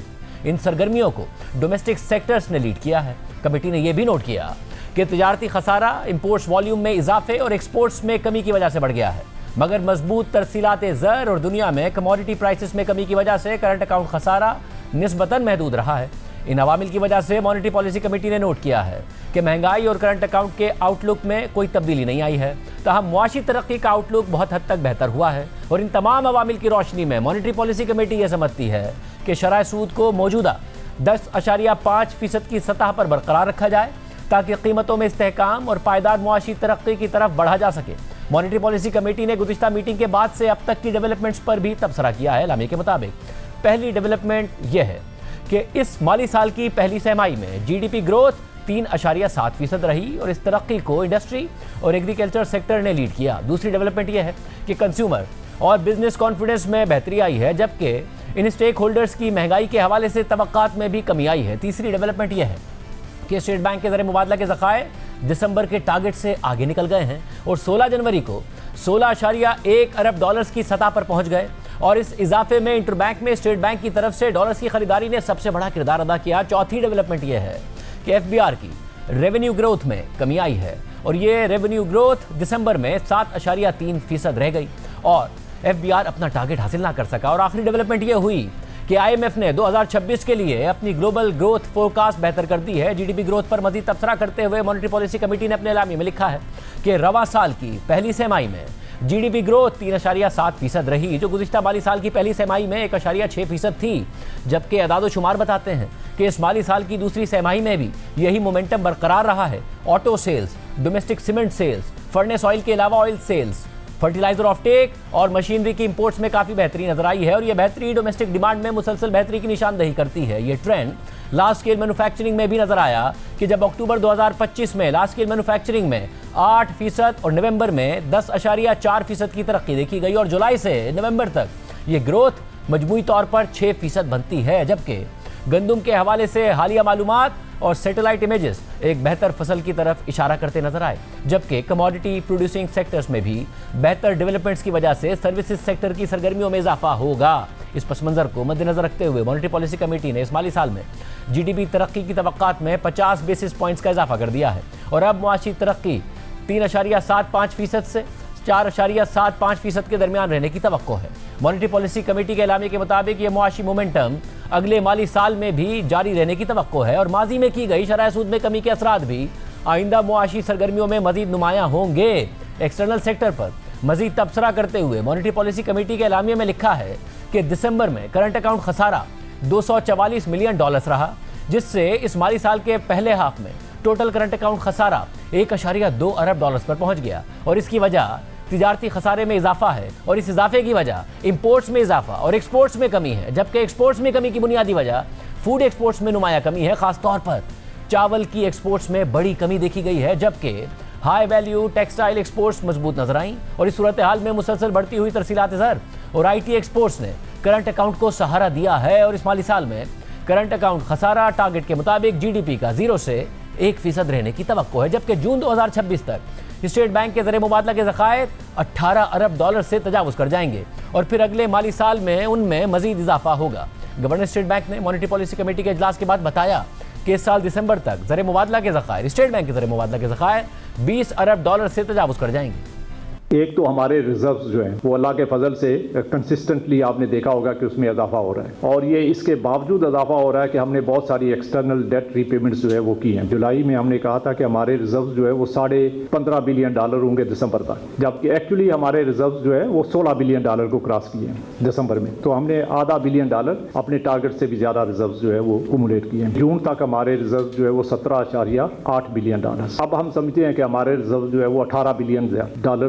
इन सरगर्मियों को डोमेस्टिक सेक्टर्स ने लीड किया है। कमेटी ने यह भी नोट किया कि तिजारती खसारा इम्पोर्ट्स वॉल्यूम में इजाफे और एक्सपोर्ट्स में कमी की वजह से बढ़ गया है, मगर मजबूत तरसीलात ज़र और दुनिया में कमोडिटी प्राइसेस में कमी की वजह से करंट अकाउंट खसारा निस्बतन महदूद रहा है। इन अवामिल की वजह से मॉनेटरी पॉलिसी कमेटी ने नोट किया है कि महंगाई और करंट अकाउंट के आउटलुक में कोई तब्दीली नहीं आई है, ताहम मुआशी तरक्की का आउटलुक बहुत हद तक बेहतर हुआ है। और इन तमाम अवामिल की रोशनी में मॉनेटरी पॉलिसी कमेटी यह समझती है कि शरह सूद को मौजूदा 10.5% की सतह पर बरकरार रखा जाए ताकि कीमतों में इस्तेहकाम और पायदार मुआशी तरक्की की तरफ बढ़ा जा सके। मॉनेटरी पॉलिसी कमेटी ने गुज़िश्ता मीटिंग के बाद से अब तक की डेवलपमेंट्स पर भी तबसरा किया है। लामी के मुताबिक पहली डेवलपमेंट यह है कि इस माली साल की पहली छमाही में GDP ग्रोथ 3.7% रही और इस तरक्की को इंडस्ट्री और एग्रीकल्चर सेक्टर ने लीड किया। दूसरी डेवलपमेंट यह है कि कंज्यूमर और बिजनेस कॉन्फिडेंस में बेहतरी आई है, जबकि इन स्टेक होल्डर्स की महंगाई के हवाले से तवक्कात में भी कमी आई है। तीसरी डेवलपमेंट यह है कि स्टेट बैंक के ज़रिए मुबादला के ज़खायर दिसंबर के टारगेट से आगे निकल गए हैं और 16 जनवरी को $16.1 अरब की सतह पर पहुंच गए और इस इजाफे में इंटरबैंक में स्टेट बैंक की तरफ से डॉलर्स की खरीदारी ने सबसे बड़ा किरदार अदा किया। चौथी डेवलपमेंट यह है कि FBR की रेवेन्यू ग्रोथ में कमी आई है और ये रेवेन्यू ग्रोथ दिसंबर में 7.3% रह गई और FBR अपना टारगेट हासिल ना कर सका। और आखिरी डेवलपमेंट यह हुई कि IMF ने 2026 के लिए अपनी ग्लोबल ग्रोथ फोरकास्ट बेहतर कर दी है। GDP ग्रोथ पर मजीद तबसरा करते हुए मॉनेटरी पॉलिसी कमेटी ने अपने एलामी में लिखा है कि रवा साल की पहली छमाही में GDP ग्रोथ 3.7% रही, जो गुज़िश्ता माली साल की पहली छमाही में 1.6% थी, जबकि अदाद शुमार बताते हैं कि इस माली साल की दूसरी छमाही में भी यही मोमेंटम बरकरार रहा है। Auto sales, domestic cement sales, furnace oil के अलावा ऑयल सेल्स, फर्टिलाइजर ऑफटेक और मशीनरी की इंपोर्ट्स में काफ़ी बेहतरी नजर आई है और यह बेहतरी डोमेस्टिक डिमांड में मुसलसल बेहतरी की निशानदही करती है। ये ट्रेंड लार्ज स्केल मैन्युफैक्चरिंग में भी नजर आया कि जब अक्टूबर 2025 में लार्ज स्केल मैन्युफैक्चरिंग में 8% और नवंबर में 10.4% की तरक्की देखी गई और जुलाई से नवंबर तक ये ग्रोथ मजमूई तौर पर 6% बनती है। जबकि गंदुम के हवाले से हालिया मालूमात और सैटेलाइट इमेजेस एक बेहतर फसल की तरफ इशारा करते नजर आए, जबकि कमोडिटी प्रोड्यूसिंग सेक्टर्स में भी बेहतर डेवलपमेंट्स की वजह से सर्विसेज सेक्टर की सरगर्मियों में इजाफा होगा। इस पस मंजर को मद्देनजर रखते हुए मॉनेटरी पॉलिसी कमेटी ने इस माली साल में GDP तरक्की की तवक्कात में 50 बेसिस पॉइंट्स का इजाफा कर दिया है और अब मुआशी तरक्की 3.75% से 4.75% के दरमियान रहने की तवक्को है। मॉनेटरी पॉलिसी कमेटी के एलामे के मुताबिक ये मुआशी मोमेंटम अगले माली साल में भी जारी रहने की तवक्को है और माजी में की गई शरह सूद में कमी के असरात भी आइंदा मुआशी सरगर्मियों में मजीद नुमायां होंगे। एक्सटर्नल सेक्टर पर मजीद तबसरा करते हुए मॉनेटरी पॉलिसी कमेटी के एलामिया में लिखा है कि दिसंबर में करंट अकाउंट खसारा $244 मिलियन रहा, जिससे इस माली साल के पहले हाफ में टोटल करंट अकाउंट खसारा 1.2 अरब डॉलर्स पर पहुंच गया। और इसकी वजह तिजारती खसारे में इजाफा है, और इस इजाफे की वजह इंपोर्ट्स में इजाफा और एक्सपोर्ट्स में कमी है, जबकि एक्सपोर्ट्स में कमी की बुनियादी वजह फूड एक्सपोर्ट्स में नुमाया कमी है। खासतौर पर चावल की एक्सपोर्ट्स में बड़ी कमी देखी गई है, जबकि हाई वैल्यू टेक्सटाइल एक्सपोर्ट्स मजबूत नजर आई। और इस सूरत हाल में मुसलसल बढ़ती हुई तरसीलात ज़र और IT एक्सपोर्ट्स ने करंट अकाउंट को सहारा दिया है। और इस माली साल में करंट अकाउंट खसारा टारगेट के मुताबिक GDP का 0 से 1% रहने की तवक्को है, जबकि जून 2026 तक स्टेट बैंक के ज़रिए मुबादला के ज़खायर 18 अरब डॉलर से तजावुज़ कर जाएंगे और फिर अगले माली साल में उनमें मजीद इजाफा होगा। गवर्नर स्टेट बैंक ने मॉनेटरी पॉलिसी कमेटी के इजलास के बाद बताया कि इस साल दिसंबर तक ज़रिए मुबादला के ज़खायर स्टेट बैंक के ज़रिए मुबादला के ज़खायर 20 अरब डॉलर से तजावुज़ कर जाएंगे। एक तो हमारे रिजर्व्स जो हैं वो अल्लाह के फजल से कंसिस्टेंटली आपने देखा होगा कि उसमें इजाफा हो रहा है, और ये इसके बावजूद इजाफा हो रहा है कि हमने बहुत सारी एक्सटर्नल डेट रीपेमेंट्स जो है वो की हैं। जुलाई में हमने कहा था कि हमारे रिजर्व्स जो है वो $15.5 बिलियन होंगे दिसंबर तक, जबकि एक्चुअली हमारे रिजर्व्स जो है वो $16 बिलियन को क्रॉस किए हैं दिसंबर में। तो हमने $0.5 बिलियन अपने टारगेट से भी ज़्यादा रिजर्व्स जो है वो कुमुलेट किए हैं। जून तक हमारे रिजर्व जो है वो $17.8 बिलियन। अब हम समझते हैं कि हमारे रिजर्व जो है वो $18 बिलियन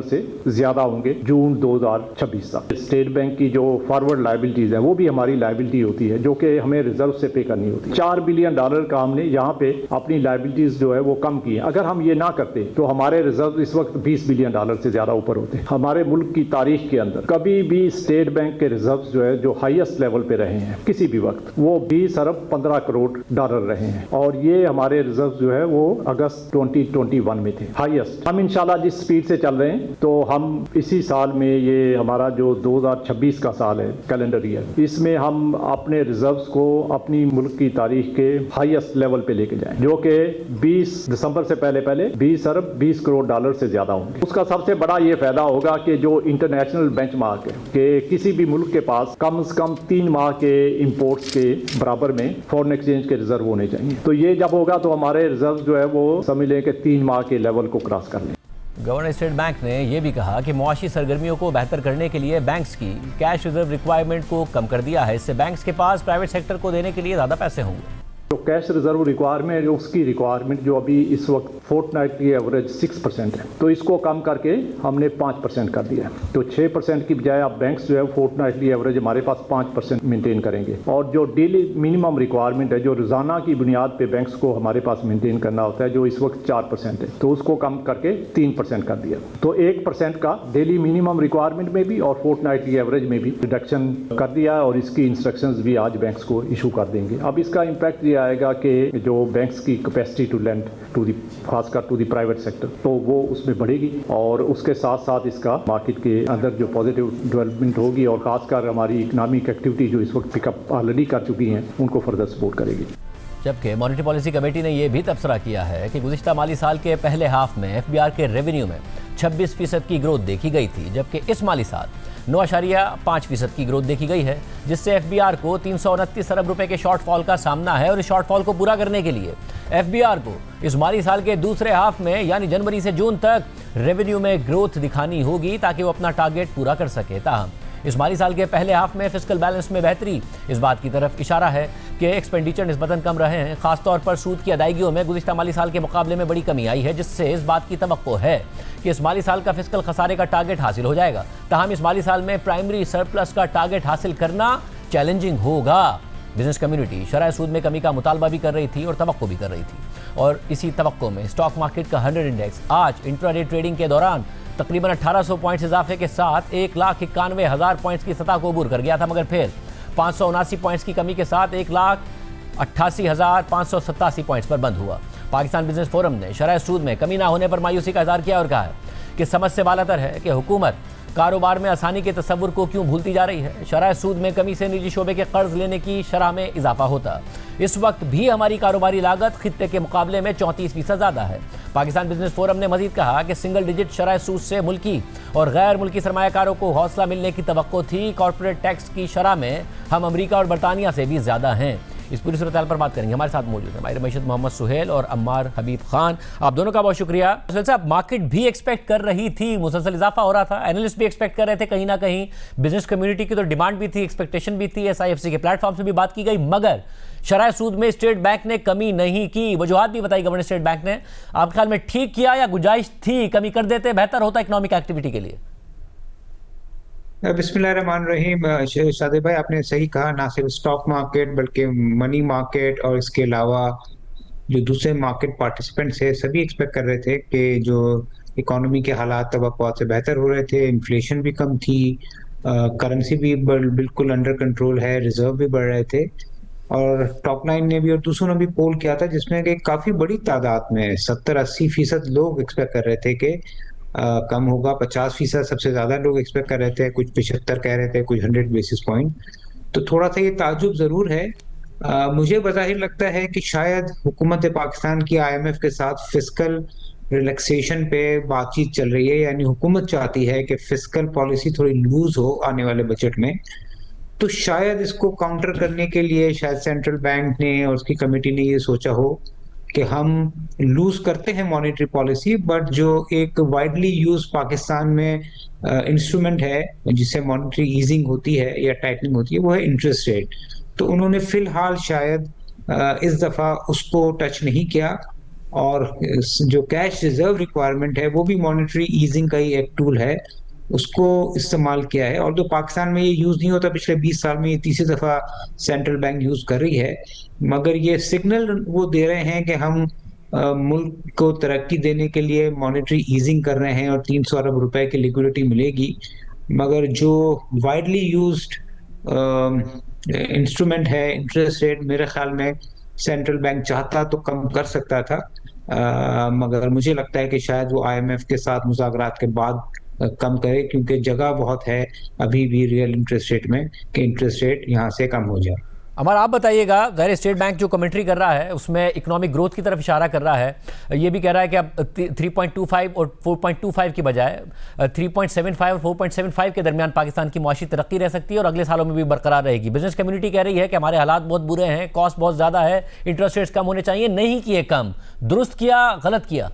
से ज्यादा होंगे जून 2026 तक। स्टेट बैंक की जो फॉरवर्ड लायबिलिटीज है वो भी हमारी लायबिलिटी होती है, जो कि हमें रिजर्व से पे करनी होती है। $4 बिलियन का हमने यहाँ पे अपनी लायबिलिटीज जो है वो कम की है। अगर हम ये ना करते तो हमारे रिजर्व इस वक्त $20 बिलियन से ज्यादा ऊपर होते। हमारे मुल्क की तारीख के अंदर कभी भी स्टेट बैंक के रिजर्व जो है जो हाईएस्ट लेवल पे रहे हैं किसी भी वक्त, वो 20 अरब 15 करोड़ डॉलर रहे हैं, और ये हमारे रिजर्व जो है वो अगस्त 2021 में थे हाईएस्ट। हम इंशाल्लाह जिस स्पीड से चल रहे हैं तो हम इसी साल में, ये हमारा जो 2026 का साल है कैलेंडर ईयर, इसमें हम अपने रिजर्व्स को अपनी मुल्क की तारीख के हाईएस्ट लेवल पे लेके जाएं, जो कि 20 दिसंबर से पहले 20 अरब 20 करोड़ डॉलर से ज्यादा होंगे। उसका सबसे बड़ा ये फायदा होगा कि जो इंटरनेशनल बेंचमार्क है कि किसी भी मुल्क के पास कम से कम 3 माह के इंपोर्ट्स के बराबर में फॉरेन एक्सचेंज के रिजर्व होने चाहिए। तो ये जब होगा तो हमारे रिजर्व जो है वो समझ लें कि 3 माह के लेवल को क्रॉस कर लें। गवर्नर स्टेट बैंक ने यह भी कहा कि मुआशी सरगर्मियों को बेहतर करने के लिए बैंक्स की कैश रिजर्व रिक्वायरमेंट को कम कर दिया है। इससे बैंक्स के पास प्राइवेट सेक्टर को देने के लिए ज़्यादा पैसे होंगे। तो कैश रिजर्व रिक्वायरमेंट, उसकी रिक्वायरमेंट जो अभी इस वक्त फोर्टनाइटली एवरेज 6% है, तो इसको कम करके हमने 5% कर दिया। तो 6% की बजाय अब बैंक्स जो है फोर्टनाइटली एवरेज हमारे पास 5% मेंटेन करेंगे, और जो डेली मिनिमम रिक्वायरमेंट है जो रोजाना की बुनियाद पे बैंक्स को हमारे पास मेंटेन करना होता है, जो इस वक्त 4% है, तो उसको कम करके 3% कर दिया। तो 1% का डेली मिनिमम रिक्वायरमेंट में भी और फोर्टनाइटली एवरेज में भी रिडक्शन कर दिया, और इसकी इंस्ट्रक्शंस भी आज बैंक्स को इशू कर देंगे। अब इसका इम्पैक्ट ये आएगा कि जो बैंक्स की capacity to lend to the, खासकर टू दी प्राइवेट सेक्टर, तो वो उसमें बढ़ेगी, और उसके साथ साथ इसका मार्केट के अंदर जो पॉजिटिव डेवलपमेंट होगी, और खासकर हमारी इकोनॉमिक एक्टिविटी जो इस वक्त पिकअप ऑलरेडी कर चुकी हैं उनको फर्दर सपोर्ट करेगी। जबकि मॉनेटरी पॉलिसी कमेटी ने यह भी तबसरा किया है कि गुज़िश्ता माली साल के पहले हाफ में FBR के रेवेन्यू में 26% की ग्रोथ देखी गई थी, जबकि इस माली साल 9.5% की ग्रोथ देखी गई है, जिससे FBR को 329 अरब रुपए के शॉर्टफॉल का सामना है। और इस शॉर्टफॉल को पूरा करने के लिए FBR को इस माली साल के दूसरे हाफ में यानी जनवरी से जून तक रेवेन्यू में ग्रोथ दिखानी होगी ताकि वो अपना टारगेट पूरा कर सके। ताहम इस माली साल के पहले हाफ में फिस्कल बैलेंस में बेहतरी इस बात की तरफ इशारा है कि एक्सपेंडिचर निस्बतन कम रहे हैं। खासतौर पर सूद की अदायगियों में गुज़िश्ता माली साल के मुकाबले में बड़ी कमी आई है, जिससे इस बात की तवक्को है कि इस माली साल का फिस्कल खसारे का टारगेट हासिल हो जाएगा। ताहम इस माली साल में प्राइमरी सरप्लस का टारगेट हासिल करना चैलेंजिंग होगा। बिजनेस कम्युनिटी शरह सूद में कमी का मुतालबा भी कर रही थी और तवक्को भी कर रही थी, और इसी तवक्को में स्टॉक मार्केट का 100 इंडेक्स आज इंट्राडे ट्रेडिंग के दौरान तकरीबन 1800 पॉइंट्स इजाफे के साथ 1,91,000 पॉइंट्स की सतह को अबूर कर गया था, मगर फिर 579 पॉइंट्स की कमी के साथ 1,88,587 पॉइंट्स पर बंद हुआ। पाकिस्तान बिजनेस फोरम ने शरह सूद में कमी ना होने पर मायूसी का इज़हार किया और कहा है कि समझ से बालातर है कि हुकूमत कारोबार में आसानी के तस्वुर को क्यों भूलती जा रही है। शरह सूद में कमी से निजी शोबे के कर्ज लेने की शरह में इजाफा होता। इस वक्त भी हमारी कारोबारी लागत खित्ते के मुकाबले में 34% ज़्यादा है। पाकिस्तान बिजनेस फोरम ने मजीद कहा कि सिंगल डिजिट शरह सूद से मुल्की और गैर मुल्की सरमायाकारों को हौसला मिलने की तवक्को थी। कॉर्पोरेट टैक्स की शरह में हम अमरीका और बरतानिया से भी ज़्यादा हैं। इस पूरी सूरत हाल पर बात करेंगे। हमारे साथ मौजूद है हमारे मशीद मोहम्मद सुहेल और अम्मार हबीब खान। आप दोनों का बहुत शुक्रिया। सुहेल साहब, मार्केट भी एक्सपेक्ट कर रही थी, मुसलसल इजाफा हो रहा था, एनालिस्ट भी एक्सपेक्ट कर रहे थे, कहीं ना कहीं बिजनेस कम्युनिटी की तो डिमांड भी थी, एक्सपेक्टेशन भी थी, SIFC के प्लेटफॉर्म से भी बात की गई, मगर शरह सूद में स्टेट बैंक ने कमी नहीं की। वजूहत भी बताई गवर्नर स्टेट बैंक ने। आपके ख्याल में ठीक किया या गुंजाइश थी कमी कर देते, बेहतर होता इकोनॉमिक एक्टिविटी के लिए? बिस्मिल्लाहिर्रहमानिर्रहीम। शादिब भाई, आपने सही कहा, ना सिर्फ स्टॉक मार्केट बल्कि मनी मार्केट और इसके अलावा जो दूसरे मार्केट पार्टिसिपेंट्स है सभी एक्सपेक्ट कर रहे थे कि जो इकोनॉमी के हालात तवक्कुआत से बेहतर हो रहे थे, इन्फ्लेशन भी कम थी, करेंसी भी बिल्कुल अंडर कंट्रोल है, रिजर्व भी बढ़ रहे थे। और टॉप लाइन ने भी और दूसरों ने भी पोल किया था जिसमें कि काफी बड़ी तादाद में 70-80% लोग एक्सपेक्ट कर रहे थे कि कम होगा। 50% सबसे ज्यादा लोग एक्सपेक्ट कर रहे थे, कुछ 75 कह रहे थे, कुछ 100 बेसिस पॉइंट। तो थोड़ा सा ये ताज्जुब जरूर है। मुझे बज़ाहिर लगता है कि शायद हुकूमत पाकिस्तान की IMF के साथ फिस्कल रिलैक्सेशन पे बातचीत चल रही है, यानी हुकूमत चाहती है कि फिस्कल पॉलिसी थोड़ी लूज हो आने वाले बजट में। तो शायद इसको काउंटर करने के लिए शायद सेंट्रल बैंक ने और उसकी कमेटी ने ये सोचा हो कि हम लूज करते हैं मॉनेटरी पॉलिसी, बट जो एक वाइडली यूज पाकिस्तान में इंस्ट्रूमेंट है जिससे मॉनेटरी ईजिंग होती है या टाइटनिंग होती है, वो है इंटरेस्ट रेट। तो उन्होंने फिलहाल शायद इस दफा उसको टच नहीं किया, और जो कैश रिजर्व रिक्वायरमेंट है वो भी मॉनेटरी ईजिंग का ही एक टूल है, उसको इस्तेमाल किया है। और जो पाकिस्तान में ये यूज नहीं होता, पिछले 20 साल में ये तीसरी दफा सेंट्रल बैंक यूज कर रही है, मगर ये सिग्नल वो दे रहे हैं कि हम मुल्क को तरक्की देने के लिए मॉनेटरी ईजिंग कर रहे हैं और 300 अरब रुपए की लिक्विडिटी मिलेगी। मगर जो वाइडली यूज्ड इंस्ट्रूमेंट है इंटरेस्ट रेट, मेरे ख्याल में सेंट्रल बैंक चाहता तो कम कर सकता था, मगर मुझे लगता है कि शायद वो IMF के साथ मुज़ाकरात के बाद कम करे, क्योंकि जगह बहुत है अभी भी रियल इंटरेस्ट रेट में कि इंटरेस्ट रेट यहाँ से कम हो जाए। अमर, आप बताइएगा, ज़ाहिर स्टेट बैंक जो कमेंट्री कर रहा है उसमें इकोनॉमिक ग्रोथ की तरफ इशारा कर रहा है, ये भी कह रहा है कि अब 3.25 और 4.25 की बजाय 3.75 और 4.75 के दरमियान पाकिस्तान की मुआशी तरक्की रह सकती है और अगले सालों में भी बरकरार रहेगी। बिजनेस कम्युनिटी कह रही है कि हमारे हालात बहुत बुरे हैं, कॉस्ट बहुत ज़्यादा है, इंटरेस्ट रेट्स कम होने चाहिए, नहीं किए कम। दुरुस्त किया, गलत किया?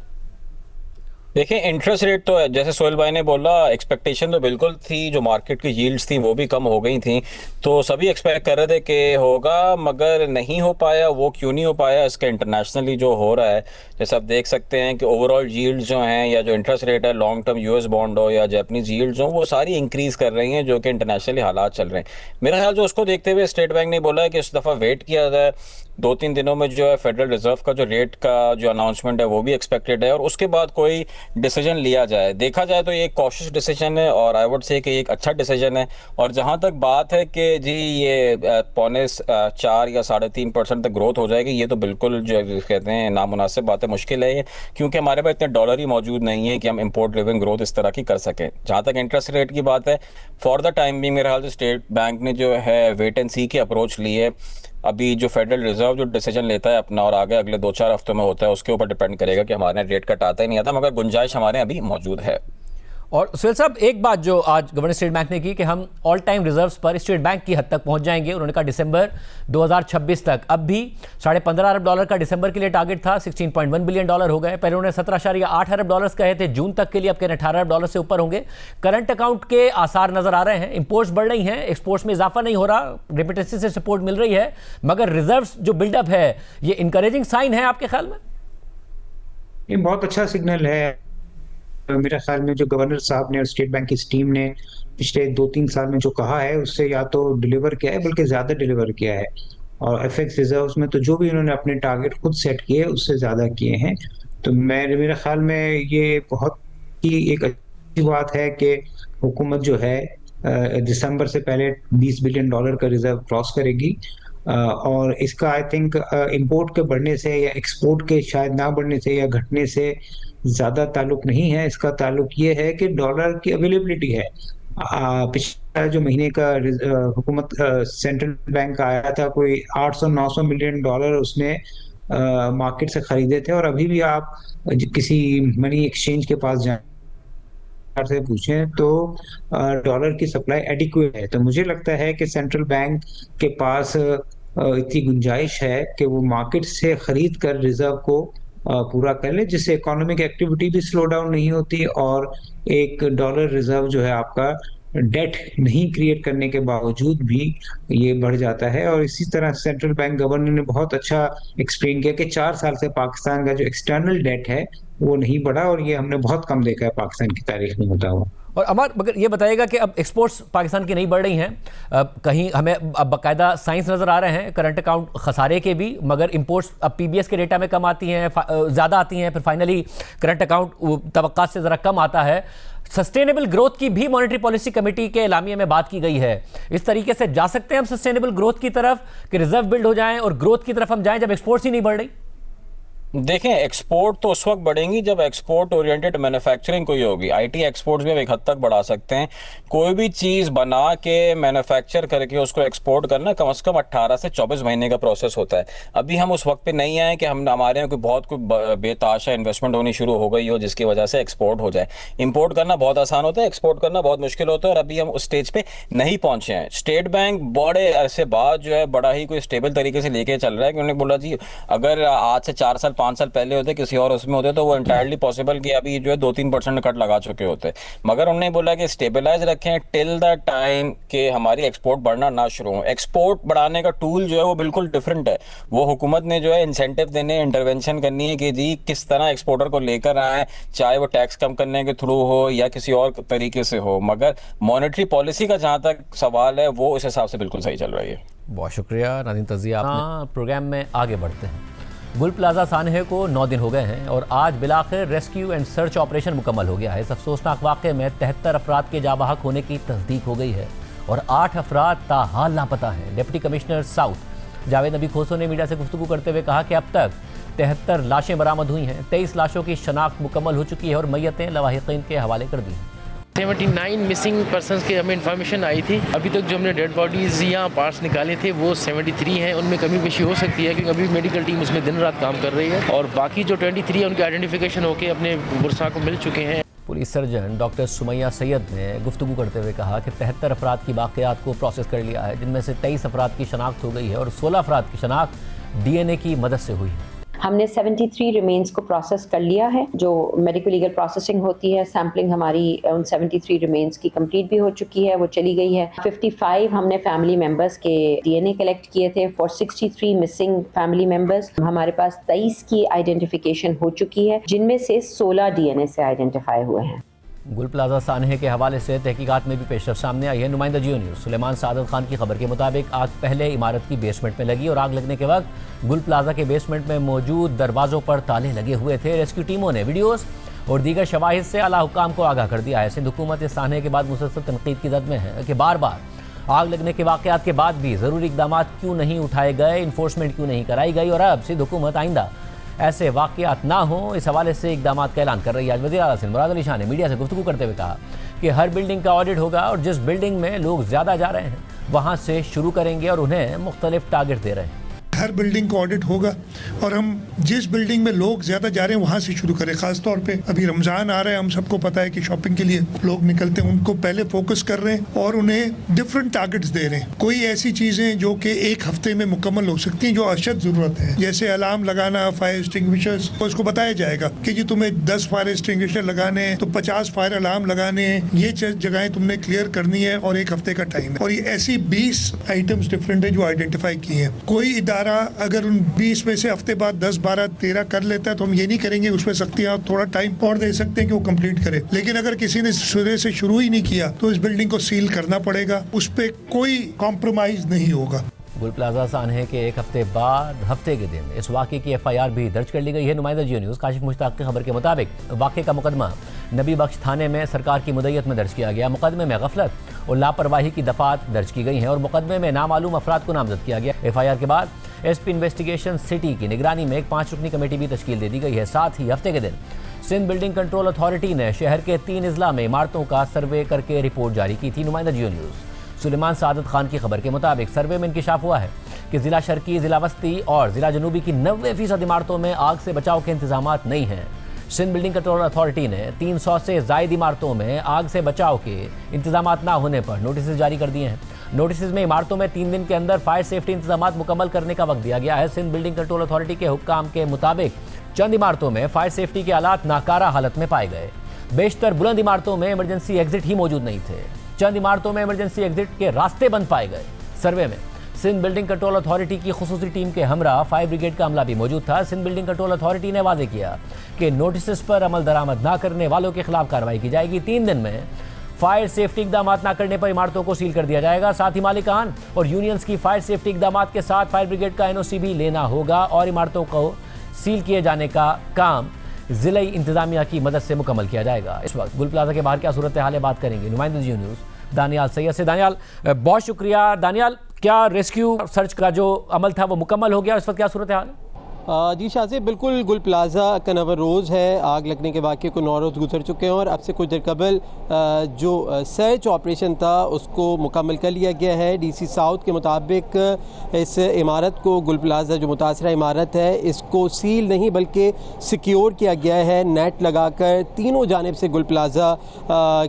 देखिए, इंटरेस्ट रेट तो जैसे सोहेल भाई ने बोला, एक्सपेक्टेशन तो बिल्कुल थी, जो मार्केट की यील्ड्स थी वो भी कम हो गई थी, तो सभी एक्सपेक्ट कर रहे थे कि होगा, मगर नहीं हो पाया। वो क्यों नहीं हो पाया, इसका इंटरनेशनली जो हो रहा है, जैसे आप देख सकते हैं कि ओवरऑल यील्ड्स जो हैं या जो इंटरेस्ट रेट है, लॉन्ग टर्म US बॉन्ड हो या जापानीज यील्ड्स हो, वो सारी इंक्रीज कर रही हैं, जो कि इंटरनेशनली हालात चल रहे हैं। मेरा ख्याल जो उसको देखते हुए स्टेट बैंक ने बोला है कि इस दफ़ा वेट किया जाए, 2-3 दिनों में जो है फेडरल रिजर्व का जो रेट का जो अनाउंसमेंट है वो भी एक्सपेक्टेड है, और उसके बाद कोई डिसीजन लिया जाए। देखा जाए तो ये एक कॉशियस डिसीजन है और आई वुड से कि एक अच्छा डिसीजन है। और जहां तक बात है कि जी ये 4.25 या 3.5% तक ग्रोथ हो जाएगी, ये तो बिल्कुल जो कहते हैं नामुनासिब बात है, मुश्किल है ये, क्योंकि हमारे पास इतने डॉलर ही मौजूद नहीं है कि हम इंपोर्ट ड्रिवन ग्रोथ इस तरह की कर सकें। जहां तक इंटरेस्ट रेट की बात है, फॉर द टाइम भी मेरे ख्याल से स्टेट बैंक ने जो है वेट एंड सी की अप्रोच ली है। अभी जो फेडरल रिजर्व जो डिसीजन लेता है अपना और आगे अगले 2-4 हफ्तों में होता है, उसके ऊपर डिपेंड करेगा कि हमारे रेट कट आता ही नहीं आता, मगर गुंजाइश हमारे अभी मौजूद है। और सुहेल साहब, एक बात जो आज गवर्नर स्टेट बैंक ने की कि हम ऑल टाइम रिजर्व्स पर स्टेट बैंक की हद तक पहुंच जाएंगे। उन्होंने कहा दिसंबर 2026 तक। अब भी $15.5 अरब का दिसंबर के लिए टारगेट था, $16.1 बिलियन हो गए। पहले उन्होंने $17.8 अरब कहे थे जून तक के लिए, अब कह रहे हैं $18 अरब से ऊपर होंगे। करंट अकाउंट के आसार नजर आ रहे हैं, इंपोर्ट्स बढ़ रही हैं, एक्सपोर्ट्स में इजाफा नहीं हो रहा, रेमिटेंस से सपोर्ट मिल रही है, मगर रिजर्व्स जो बिल्डअप है ये इनकरेजिंग साइन है आपके ख्याल में? ये बहुत अच्छा सिग्नल है। मेरे ख्याल में जो गवर्नर साहब ने और स्टेट बैंक की टीम ने पिछले 2-3 साल में जो कहा है उससे या तो डिलीवर किया है, बल्कि ज्यादा डिलीवर किया है। और FX रिजर्व्स में तो जो भी इन्होंने अपने टारगेट खुद सेट किए उससे ज्यादा किए हैं। तो मेरे ख्याल में ये बहुत ही एक अच्छी बात है कि हुकूमत जो है दिसंबर से पहले $20 बिलियन का रिजर्व क्रॉस करेगी। और इसका आई थिंक इंपोर्ट के बढ़ने से या एक्सपोर्ट के शायद ना बढ़ने से या घटने से ज्यादा ताल्लुक नहीं है। इसका ताल्लुक ये है कि डॉलर की अवेलेबिलिटी है। पिछला जो महीने का हुकूमत सेंट्रल बैंक का आया था, कोई 800-900 मिलियन डॉलर उसने मार्केट से खरीदे थे, और अभी भी आप किसी मनी एक्सचेंज के पास जाएं से पूछें तो डॉलर की सप्लाई एडिक्वेट है। तो मुझे लगता है कि सेंट्रल बैंक के पास इतनी गुंजाइश है कि वो मार्केट से खरीद कर रिजर्व को पूरा कर ले, जिससे इकोनॉमिक एक्टिविटी भी स्लो डाउन नहीं होती और एक डॉलर रिजर्व जो है आपका डेट नहीं क्रिएट करने के बावजूद भी ये बढ़ जाता है। और इसी तरह सेंट्रल बैंक गवर्नर ने बहुत अच्छा एक्सप्लेन किया कि 4 साल से पाकिस्तान का जो एक्सटर्नल डेट है वो नहीं बढ़ा, और ये हमने बहुत कम देखा है पाकिस्तान की तारीख में होता हुआ। और अमर, मगर ये बताइएगा कि अब एक्सपोर्ट्स पाकिस्तान की नहीं बढ़ रही हैं, कहीं हमें अब बाकायदा साइंस नज़र आ रहे हैं करंट अकाउंट खसारे के भी, मगर इंपोर्ट्स अब पीबीएस के डेटा में कम आती हैं, ज़्यादा आती हैं, फिर फाइनली करंट अकाउंट तवक्कात से ज़रा कम आता है। सस्टेनेबल ग्रोथ की भी मॉनेटरी पॉलिसी कमेटी के एलामिया में बात की गई है। इस तरीके से जा सकते हैं हम सस्टेनेबल ग्रोथ की तरफ कि रिजर्व बिल्ड हो जाएं और ग्रोथ की तरफ हम जाएं जब एक्सपोर्ट्स ही नहीं बढ़ रही? देखें, एक्सपोर्ट तो उस वक्त बढ़ेंगी जब एक्सपोर्ट ओरिएंटेड मैन्युफैक्चरिंग कोई होगी। आईटी एक्सपोर्ट्स भी हम एक हद तक बढ़ा सकते हैं। कोई भी चीज़ बना के मैन्युफैक्चर करके उसको एक्सपोर्ट करना कम से कम 18 से 24 महीने का प्रोसेस होता है। अभी हम उस वक्त पे नहीं आए कि हम हमारे यहाँ कोई बेताशा इन्वेस्टमेंट होनी शुरू हो गई हो जिसकी वजह से एक्सपोर्ट हो जाए। इंपोर्ट करना बहुत आसान होता है, एक्सपोर्ट करना बहुत मुश्किल होता है, और अभी हम उस स्टेज पे नहीं पहुंचे हैं। स्टेट बैंक बड़े अरसे बाद जो है बड़ा ही कोई स्टेबल तरीके से लेके चल रहा है कि उन्होंने बोला जी अगर आज से 4 साल 5 साल पहले होते किसी और उसमें होते तो वो इंटायरली पॉसिबल कि अभी जो है 2-3% कट लगा चुके होते, मगर उन्होंने बोला कि स्टेबलाइज रखें टिल द टाइम कि हमारी एक्सपोर्ट बढ़ना ना शुरू हो। एक्सपोर्ट बढ़ाने का टूल जो है वो बिल्कुल डिफरेंट है। वो हुकूमत ने जो है इंसेंटिव देने, इंटरवेंशन करनी है कि जी किस तरह एक्सपोर्टर को लेकर आए, चाहे वो टैक्स कम करने के थ्रू हो या किसी और तरीके से हो, मगर मॉनेटरी पॉलिसी का जहां तक सवाल है वो इस हिसाब से बिल्कुल सही चल रही है। बहुत शुक्रिया नाज़रीन तज़िया। प्रोग्राम में आगे बढ़ते हैं। गुल प्लाजा सानहे को 9 दिन हो गए हैं और आज बिलाखिर रेस्क्यू एंड सर्च ऑपरेशन मुकम्मल हो गया है। इस अफसोसनाक वाक़े में 73 अफराद के जाबाहक होने की तस्दीक हो गई है और 8 अफराद ताहाल लापता हैं। डिप्टी कमिश्नर साउथ जावेद नबी खोसो ने मीडिया से गुफ्तगू करते हुए कहा कि अब तक 73 लाशें बरामद हुई हैं, 23 लाशों की शनाख्त मुकम्मल हो चुकी है और मैयतें लवाहिकीन के हवाले कर दी हैं। 79 मिसिंग पर्सनस की हमें इन्फॉर्मेशन आई थी। अभी तक जो हमने डेड बॉडीज़ या पार्ट्स निकाले थे वो 73 हैं। उनमें कमी पेशी हो सकती है क्योंकि अभी मेडिकल टीम उसमें दिन रात काम कर रही है, और बाकी जो 23 है उनकी आइडेंटिफिकेशन होकर अपने बुरसा को मिल चुके हैं। Police surgeon doctor Sumaiya Syed ने गुफ्तगू करते हुए कहा कि 73 अफराद की बाक़ियात को प्रोसेस कर लिया है, जिनमें से 23 अफराद की शनाख्त हो गई है और 16 अफराद की शनाख्त DNA की मदद से हुई है। हमने 73 रिमेन्स को प्रोसेस कर लिया है। जो मेडिकल लीगल प्रोसेसिंग होती है, सैम्पलिंग हमारी उन 73 रिमेन्स की कंप्लीट भी हो चुकी है, वो चली गई है। 55 हमने फैमिली मेंबर्स के DNA कलेक्ट किए थे फॉर 63 मिसिंग फैमिली मेंबर्स। हमारे पास 23 की आइडेंटिफिकेशन हो चुकी है, जिनमें से 16 DNA से आइडेंटिफाई हुए हैं। गुल प्लाजा सानहे के हवाले से तहकीकात में भी पेशरफ सामने आई है। नुमाइंदा जियो न्यूज़ सुलेमान सादत खान की खबर के मुताबिक आग पहले इमारत की बेसमेंट में लगी और आग लगने के वक्त गुल प्लाजा के बेसमेंट में मौजूद दरवाज़ों पर ताले लगे हुए थे। रेस्क्यू टीमों ने वीडियोज़ और दीगर शवाहिद से आला हुक्काम को आगाह कर दिया है। सिंध हुकूमत इस सानहे के बाद मुसलसल तनकीद की जद में है कि बार बार आग लगने के वाक़यात के बाद भी ज़रूरी इक़दाम क्यों नहीं उठाए गए, इन्फोर्समेंट क्यों नहीं कराई गई, और अब सिंध हुकूमत आइंदा ऐसे वाक़यात ना हो इस हवाले से इक़दाम का ऐलान कर रही है। आज वज़ीर आला सिंध मुराद अली शाह ने मीडिया से गुफ्तगू करते हुए कहा कि हर बिल्डिंग का ऑडिट होगा और जिस बिल्डिंग में लोग ज़्यादा जा रहे हैं वहाँ से शुरू करेंगे और उन्हें मुख्तलिफ टारगेट दे रहे हैं। हर बिल्डिंग का ऑडिट होगा और हम जिस बिल्डिंग में लोग ज्यादा जा रहे हैं वहां से शुरू करें। खास तौर पे अभी रमजान आ रहा है, हम सबको पता है कि शॉपिंग के लिए लोग निकलते हैं, उनको पहले फोकस कर रहे हैं और उन्हें डिफरेंट टारगेट्स दे रहे हैं। कोई ऐसी चीजें जो कि एक हफ्ते में मुकम्मल हो सकती हैं जो अशद जरूरत है, जैसे अलार्म लगाना, फायर एक्सटिंग्विशर्स, तो उसको बताया जाएगा कि जी तुम्हें 10 फायर एक्सटिंग्विशर लगाने हैं तो 50 फायर अलार्म लगाने हैं, ये जगहें तुमने क्लियर करनी है और एक हफ्ते का टाइम है। और ये ऐसी 20 आइटम्स डिफरेंट है जो आइडेंटिफाई किए हैं। कोई इदारा अगर उन 20 में से हफ्ते बाद 10, 12, 13 कर लेता है तो हम ये नहीं करेंगे उसमें सख्ती, आप थोड़ा टाइम और दे सकते हैं कि वो कंप्लीट करे। लेकिन अगर किसी ने सिरे से शुरू ही नहीं किया तो इस बिल्डिंग को सील करना पड़ेगा, उस पर कोई कॉम्प्रोमाइज नहीं होगा। गुल प्लाजा सानहे के एक हफ्ते बाद हफ्ते के दिन इस वाक़े की FIR भी दर्ज कर ली गई है। नुमाइंदा जियो न्यूज़ काशिफ मुश्ताक की खबर के मुताबिक वाक़े का मुकदमा नबी बख्श थाने में सरकार की मुद्दत में दर्ज किया गया। मुकदमे में गफलत और लापरवाही की दफ़ात दर्ज की गई हैं और मुकदमे में नामालूम अफराद को नामजद किया गया। FIR के बाद SP इन्वेस्टिगेशन सिटी की निगरानी में एक 5 रुकनी कमेटी भी तश्कील दे दी गई है। साथ ही हफ्ते के दिन सिंध बिल्डिंग कंट्रोल अथॉरिटी ने शहर के 3 अजला में इमारतों का सर्वे करके रिपोर्ट जारी की थी। नुमाइंदा जियो न्यूज़ सुलेमान सादत खान की खबर के मुताबिक सर्वे में इंकिशाफ हुआ है कि ज़िला शर्की, ज़िला वस्ती और ज़िला जनूबी की 90% इमारतों में आग से बचाव के इंतजाम नहीं हैं। सिंध बिल्डिंग कंट्रोल अथॉरिटी ने 300 से ज़ायद इमारतों में आग से बचाव के इंतजाम ना होने पर नोटिस जारी कर दिए हैं। नोटिस में इमारतों में 3 दिन के अंदर फायर सेफ्टी इंतजाम मुकम्मल करने का वक्त दिया गया है। सिंध बिल्डिंग कंट्रोल अथॉरिटी के हुक्म के मुताबिक चंद इमारतों में फायर सेफ्टी के आलात नाकारा हालत में पाए गए। बेशतर बुलंद इमारतों में इमरजेंसी एग्जिट ही मौजूद नहीं थे। चंद इमारतों में इमरजेंसी एग्जिट के रास्ते बंद पाए गए। सर्वे में सिंध बिल्डिंग कंट्रोल अथॉरिटी की खुसूसी टीम के हमरा फायर ब्रिगेड का अमला भी मौजूद था। सिंध बिल्डिंग कंट्रोल अथॉरिटी ने वादे किया कि नोटिस पर अमल दरामद न करने वालों के खिलाफ कार्रवाई की जाएगी। 3 दिन में फायर सेफ्टी इकदाम न करने पर इमारतों को सील कर दिया जाएगा। साथ ही मालिकान और यूनियंस की फायर सेफ्टी इकदाम के साथ फायर ब्रिगेड का NOC भी लेना होगा और इमारतों को सील किए जाने का काम जिला इंतजामिया की मदद से मुकम्मल किया जाएगा। इस वक्त गुल प्लाजा के बाहर क्या सूरत हाल है बात करेंगे नुमाइंदा जियो न्यूज़ दानियाल सैयद से। दानियाल, बहुत शुक्रिया। दानियाल, क्या रेस्क्यू सर्च का जो अमल था वो मुकम्मल हो गया? इस वक्त क्या सूरत हाल है? जी शाज़िब, बिल्कुल गुल प्लाजा कनवर रोज़ है। आग लगने के वाक़े को 9 रोज़ गुजर चुके हैं और अब से कुछ देर कबल जो सर्च ऑपरेशन था उसको मुकम्मल कर लिया गया है। DC साउथ के मुताबिक इस इमारत को, गुल प्लाजा जो मुतासरा इमारत है, इसको सील नहीं बल्कि सिक्योर किया गया है नेट लगाकर। तीनों जानिब से गुल प्लाजा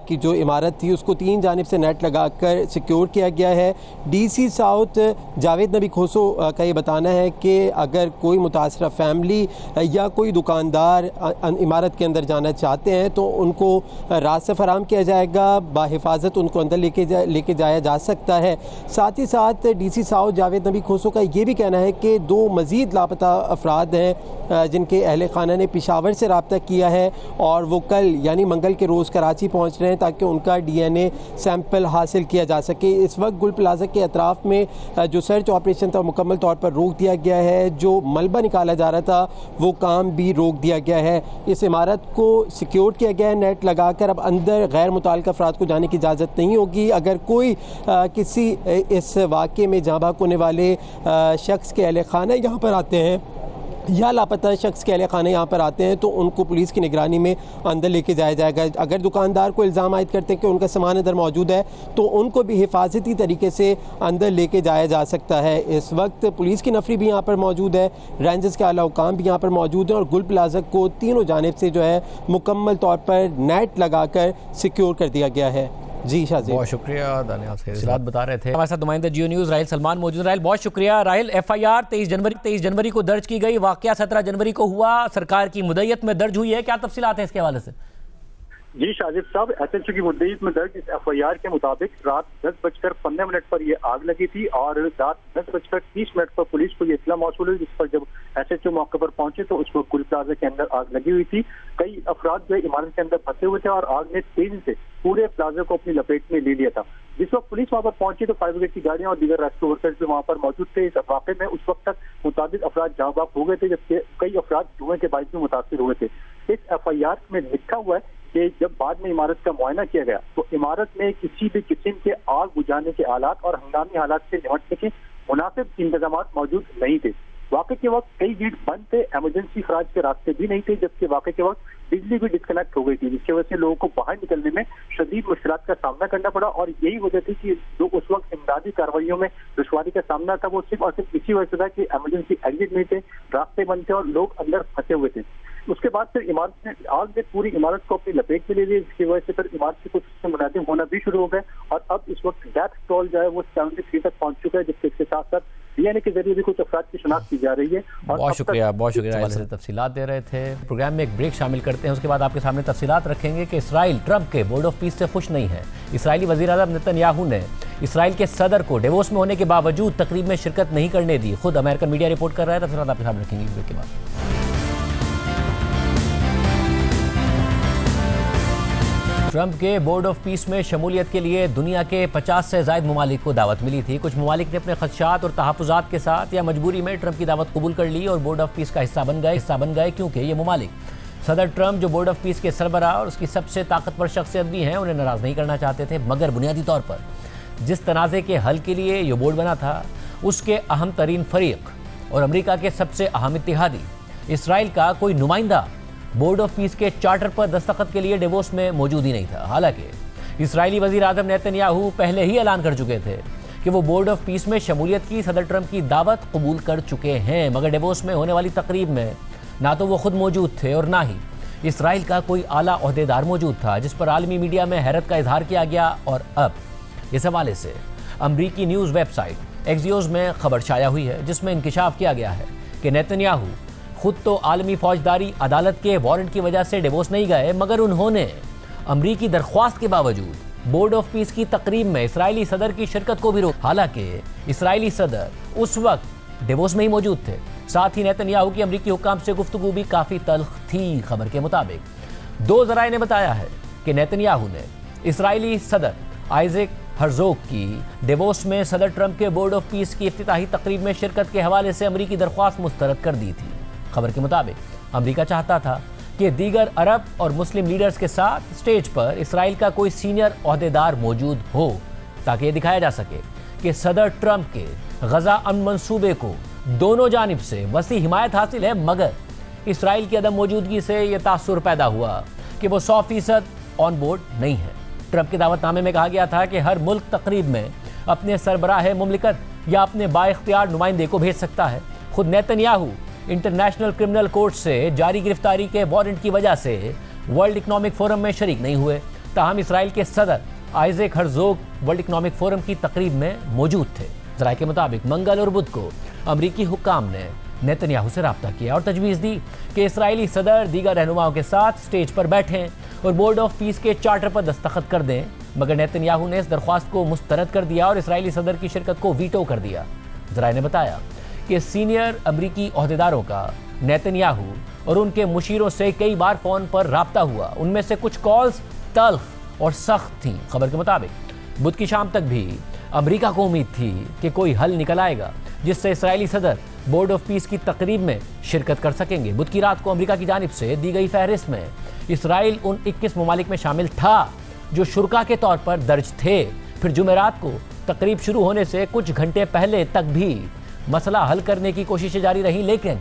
की जो इमारत थी उसको 3 जानिब से नेट लगाकर सिक्योर किया गया है। DC साउथ जावेद नबी खोसो का ये बताना है कि अगर कोई मुतासरा फैमिली या कोई दुकानदार इमारत के अंदर जाना चाहते हैं तो उनको रास्ता फराम किया जाएगा, बाहिफाजत उनको अंदर लेके जाया जा सकता है। साथ ही साथ DC साउथ जावेद नबी खोसो का ये भी कहना है कि 2 मज़ीद लापता अफराद हैं जिनके अहले खाना ने पेशावर से रब्ता किया है और वो कल यानी मंगल के रोज़ कराची पहुँच रहे हैं ताकि उनका DNA सैंपल हासिल किया जा सके। इस वक्त गुल प्लाजा के अतराफ़ में जो सर्च ऑपरेशन था मुकम्मल तौर पर रोक दिया गया है। जो मलबा निकाला जा रहा था वो काम भी रोक दिया गया है। इस इमारत को सिक्योर किया गया है नेट लगाकर। अब अंदर गैर मुताल्लिक़ अफराद को जाने की इजाज़त नहीं होगी। अगर कोई किसी इस वाक़े में जाँ बहक होने वाले शख्स के अहले खाना यहाँ पर आते हैं या लापता शख्स के अहले खाने यहाँ पर आते हैं तो उनको पुलिस की निगरानी में अंदर लेके जाया जाएगा। अगर दुकानदार को इल्ज़ाम आयद करते हैं कि उनका सामान अंदर मौजूद है तो उनको भी हिफाजती तरीके से अंदर लेके जाया जा सकता है। इस वक्त पुलिस की नफरी भी यहाँ पर मौजूद है, रेंजर्स के आला हुकाम भी यहाँ पर मौजूद है और गुल प्लाजा को तीनों जानिब से जो है मुकम्मल तौर पर नेट लगाकर सिक्योर कर दिया गया है। जी शाज़िब, बहुत शुक्रिया। दानियाल से बता रहे थे। हमारे साथ नुमाइंदा जियो न्यूज़ राहिल सलमान मौजूद। राहिल, बहुत शुक्रिया। राहिल, FIR 23 जनवरी को दर्ज की गई, वाक़या 17 जनवरी को हुआ, सरकार की मुद्दत में दर्ज हुई है, क्या तफसीलात हैं इसके हवाले से? जी शाजिब साहब, SHO की मुद्दत में दर्ज इस FIR के मुताबिक रात 10:15 पर ये आग लगी थी और रात 10:30 पर पुलिस को ये इत्तला मौसूल हुई, जिस पर जब SHO मौके पर पहुंचे तो उस वक्त गुल प्लाजा के अंदर आग लगी हुई थी। कई अफराद जो इमारत के अंदर फंसे हुए थे और आग ने तेजी से पूरे प्लाजा को अपनी लपेट में ले लिया था। जिस वक्त पुलिस वहां पर पहुंची तो फायर ब्रिगेड की गाड़ियां और दीगर रेस्क्यू वर्कर्स भी वहां पर मौजूद थे। इस वाक़े में उस वक्त तक मुताबिक अफराद जाँ बहक हो गए थे, जबकि कई अफराद धुएं के बाइस में मुतासर हुए थे। इस FIR में लिखा हुआ है कि जब बाद में इमारत का मुआयना किया गया तो इमारत में किसी भी किस्म के आग बुझाने के आलात और हंगामी हालात से निपटने के मुनासिब इंतजाम मौजूद नहीं थे। वाक़े के वक्त कई गेट बंद थे, इमरजेंसी खराज के रास्ते भी नहीं थे, जबकि वाक़े के वक्त बिजली भी डिस्कनेक्ट हो गई थी, जिसकी वजह से लोगों को बाहर निकलने में शदीद मुश्किलात का सामना करना पड़ा। और यही वजह थी कि जो उस वक्त इमदादी कार्रवाइयों में दुश्वारी का सामना था वो सिर्फ और सिर्फ इसी वजह से था कि इमरजेंसी एग्जिट नहीं थे, रास्ते बंद थे और लोग अंदर फंसे हुए थे। उसके बाद फिर इमारत ने आग ने पूरी इमारत को अपनी लपेट में ले ली, जिसकी वजह से फिर इमारत के कुछ हिस्से मुनादिम होना भी शुरू हो गए और अब इस वक्त डेथ टोल जो है वो 73 तक पहुंच चुका है, जिसके साथ साथ DNA के जरिए भी कुछ अफराद की शिनाख्त की जा रही है। और बहुत शुक्रिया से तफसीलात दे रहे थे। प्रोग्राम में एक ब्रेक शामिल करते हैं, उसके बाद आपके सामने तफसीलात रखेंगे कि इसराइल ट्रंप के बोर्ड ऑफ पीस से खुश नहीं है। इसराइली वज़ीर आज़म नेतन्याहू ने इसराइल के सदर को डिवोर्स में होने के बावजूद तकरीब में शिरकत नहीं करने दी। खुद अमेरिकन मीडिया रिपोर्ट कर रहा है, तफसीलात आपके सामने रखेंगे ब्रेक के बाद। ट्रंप के बोर्ड ऑफ पीस में शमूलियत के लिए दुनिया के 50 से ज़ायद ममालिक को दावत मिली थी। कुछ ममालिक ने अपने खदशात और तहफ़्फ़ुज़ात के साथ या मजबूरी में ट्रंप की दावत कबूल कर ली और बोर्ड ऑफ पीस का हिस्सा बन गए क्योंकि ये ममालिक सदर ट्रंप जो बोर्ड ऑफ पीस के सरबराह और उसकी सबसे ताकतवर शख्सियत भी हैं उन्हें नाराज़ नहीं करना चाहते थे। मगर बुनियादी तौर पर जिस तनाज़े के हल के लिए ये बोर्ड बना था उसके अहम तरीन फरीक और अमरीका के सबसे अहम इत्तेहादी इसराइल का कोई नुमाइंदा बोर्ड ऑफ पीस के चार्टर पर दस्तखत के लिए डिवोर्स में मौजूद ही नहीं था। हालांकि इसराइली वज़ीर आज़म नेतन्याहू पहले ही ऐलान कर चुके थे कि वो बोर्ड ऑफ पीस में शमूलियत की सदर ट्रंप की दावत कबूल कर चुके हैं, मगर डिवोर्स में होने वाली तकरीब में ना तो वो खुद मौजूद थे और ना ही इसराइल का कोई आला ओहदेदार मौजूद था, जिस पर आलमी मीडिया में हैरत का इजहार किया गया। और अब इस हवाले से अमरीकी न्यूज़ वेबसाइट एक्सियोस में खबर शाया हुई है, जिसमें इंकिशाफ किया गया है कि नेतन्याहू खुद तो आलमी फौजदारी अदालत के वारंट की वजह से डिवोर्स नहीं गए, मगर उन्होंने अमरीकी दरख्वास्त के बावजूद बोर्ड ऑफ पीस की तकरीब में इसराइली सदर की शिरकत को भी रोका। हालांकि इसराइली सदर उस वक्त डिवोर्स में ही मौजूद थे। साथ ही नेतन्याहू की अमरीकी हुक्काम से गुफ्तगू भी काफ़ी तल्ख थी। खबर के मुताबिक 2 ज़राए ने बताया है कि नेतन्याहू ने इसराइली सदर आइजैक हर्जोग की डिवोर्स में सदर ट्रंप के बोर्ड ऑफ पीस की इफ्तिताही तकरीब में शिरकत के हवाले से अमरीकी दरख्वास्त मुस्तरद कर दी थी। खबर के मुताबिक अमरीका चाहता था कि दीगर अरब और मुस्लिम लीडर्स के साथ स्टेज पर इसराइल का कोई सीनियर ओहदेदार मौजूद हो, ताकि ये दिखाया जा सके कि सदर ट्रंप के गजा अमन मंसूबे को दोनों जानिब से वसी हिमायत हासिल है, मगर इसराइल की अदम मौजूदगी से यह तासुर पैदा हुआ कि वो 100% ऑन बोर्ड नहीं है। ट्रंप के दावतनामे में कहा गया था कि हर मुल्क तकरीब में अपने सरबराह मुमलिकत या अपने बाइख्तियार नुमाइंदे को भेज सकता है। खुद नेतन्याहू इंटरनेशनल क्रिमिनल कोर्ट से जारी गिरफ्तारी के वारंट की वजह से वर्ल्ड इकोनॉमिक फोरम में शरीक नहीं हुए। ताहम इसराइल के सदर Isaac Herzog world economic forum की तकरीब में मौजूद थे। ज़राए के मुताबिक मंगल और बुध को अमरीकी हुक्काम ने नेतन्याहू से रब्ता किया और तजवीज़ दी कि इसराइली सदर दीगर रहनुमाओं के साथ स्टेज पर बैठें और बोर्ड ऑफ पीस के चार्टर पर दस्तखत कर दें, मगर नेतन्याहू ने इस दरख्वास्त को मुस्तरद कर दिया और इसराइली सदर की शिरकत को वीटो कर दिया। ज़राए ने बताया कि सीनियर अमरीकी ओहदेदारों का नेतन्याहू और उनके मुशीरों से कई बार फ़ोन पर रब्ता हुआ। उनमें से कुछ कॉल्स तल्ख और सख्त थीं। खबर के मुताबिक बुध की शाम तक भी अमरीका को उम्मीद थी कि कोई हल निकल आएगा जिससे इसराइली सदर बोर्ड ऑफ पीस की तकरीब में शिरकत कर सकेंगे। बुध की रात को अमरीका की जानिब से दी गई फहरिस्त में इसराइल उन 21 ममालिक में शामिल था जो शुरका के तौर पर दर्ज थे। फिर जुमेरात को तकरीब शुरू होने से कुछ घंटे पहले तक भी मसला हल करने की कोशिशें जारी रहीं, लेकिन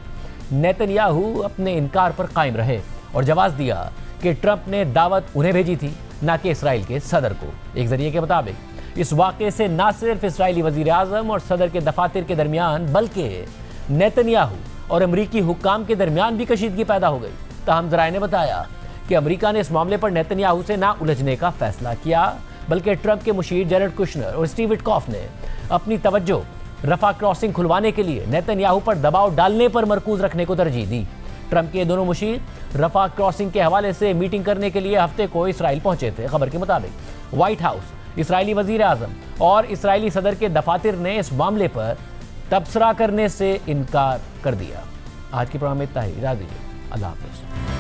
नेतन्याहू अपने इनकार पर कायम रहे और जवाब दिया कि ट्रंप ने दावत उन्हें भेजी थी, ना कि इसराइल के सदर को। एक जरिए के मुताबिक इस वाक़े से न सिर्फ इसराइली वज़ीर आज़म और सदर के दफातर के दरमियान बल्कि नेतन्याहू और अमरीकी हुक्काम के दरमियान भी कशीदगी पैदा हो गई। ताहम ज़राए ने बताया कि अमरीका ने इस मामले पर नेतन्याहू से ना उलझने का फैसला किया, बल्कि ट्रंप के मुशीर जेरेड कुशनर और स्टीव विटकॉफ ने अपनी तवज्जो रफा क्रॉसिंग खुलवाने के लिए नेतन्याहू पर दबाव डालने पर मरकूज रखने को तरजीह दी। ट्रंप के दोनों मुशीर रफा क्रॉसिंग के हवाले से मीटिंग करने के लिए हफ्ते को इसराइल पहुंचे थे। खबर के मुताबिक व्हाइट हाउस, इसराइली वजीर आज़म और इसराइली सदर के दफातर ने इस मामले पर तबसरा करने से इनकार कर दिया। आज के प्रोग्राम में इतना ही। इजाज़त दीजिए। अल्लाह हाफ़िज़।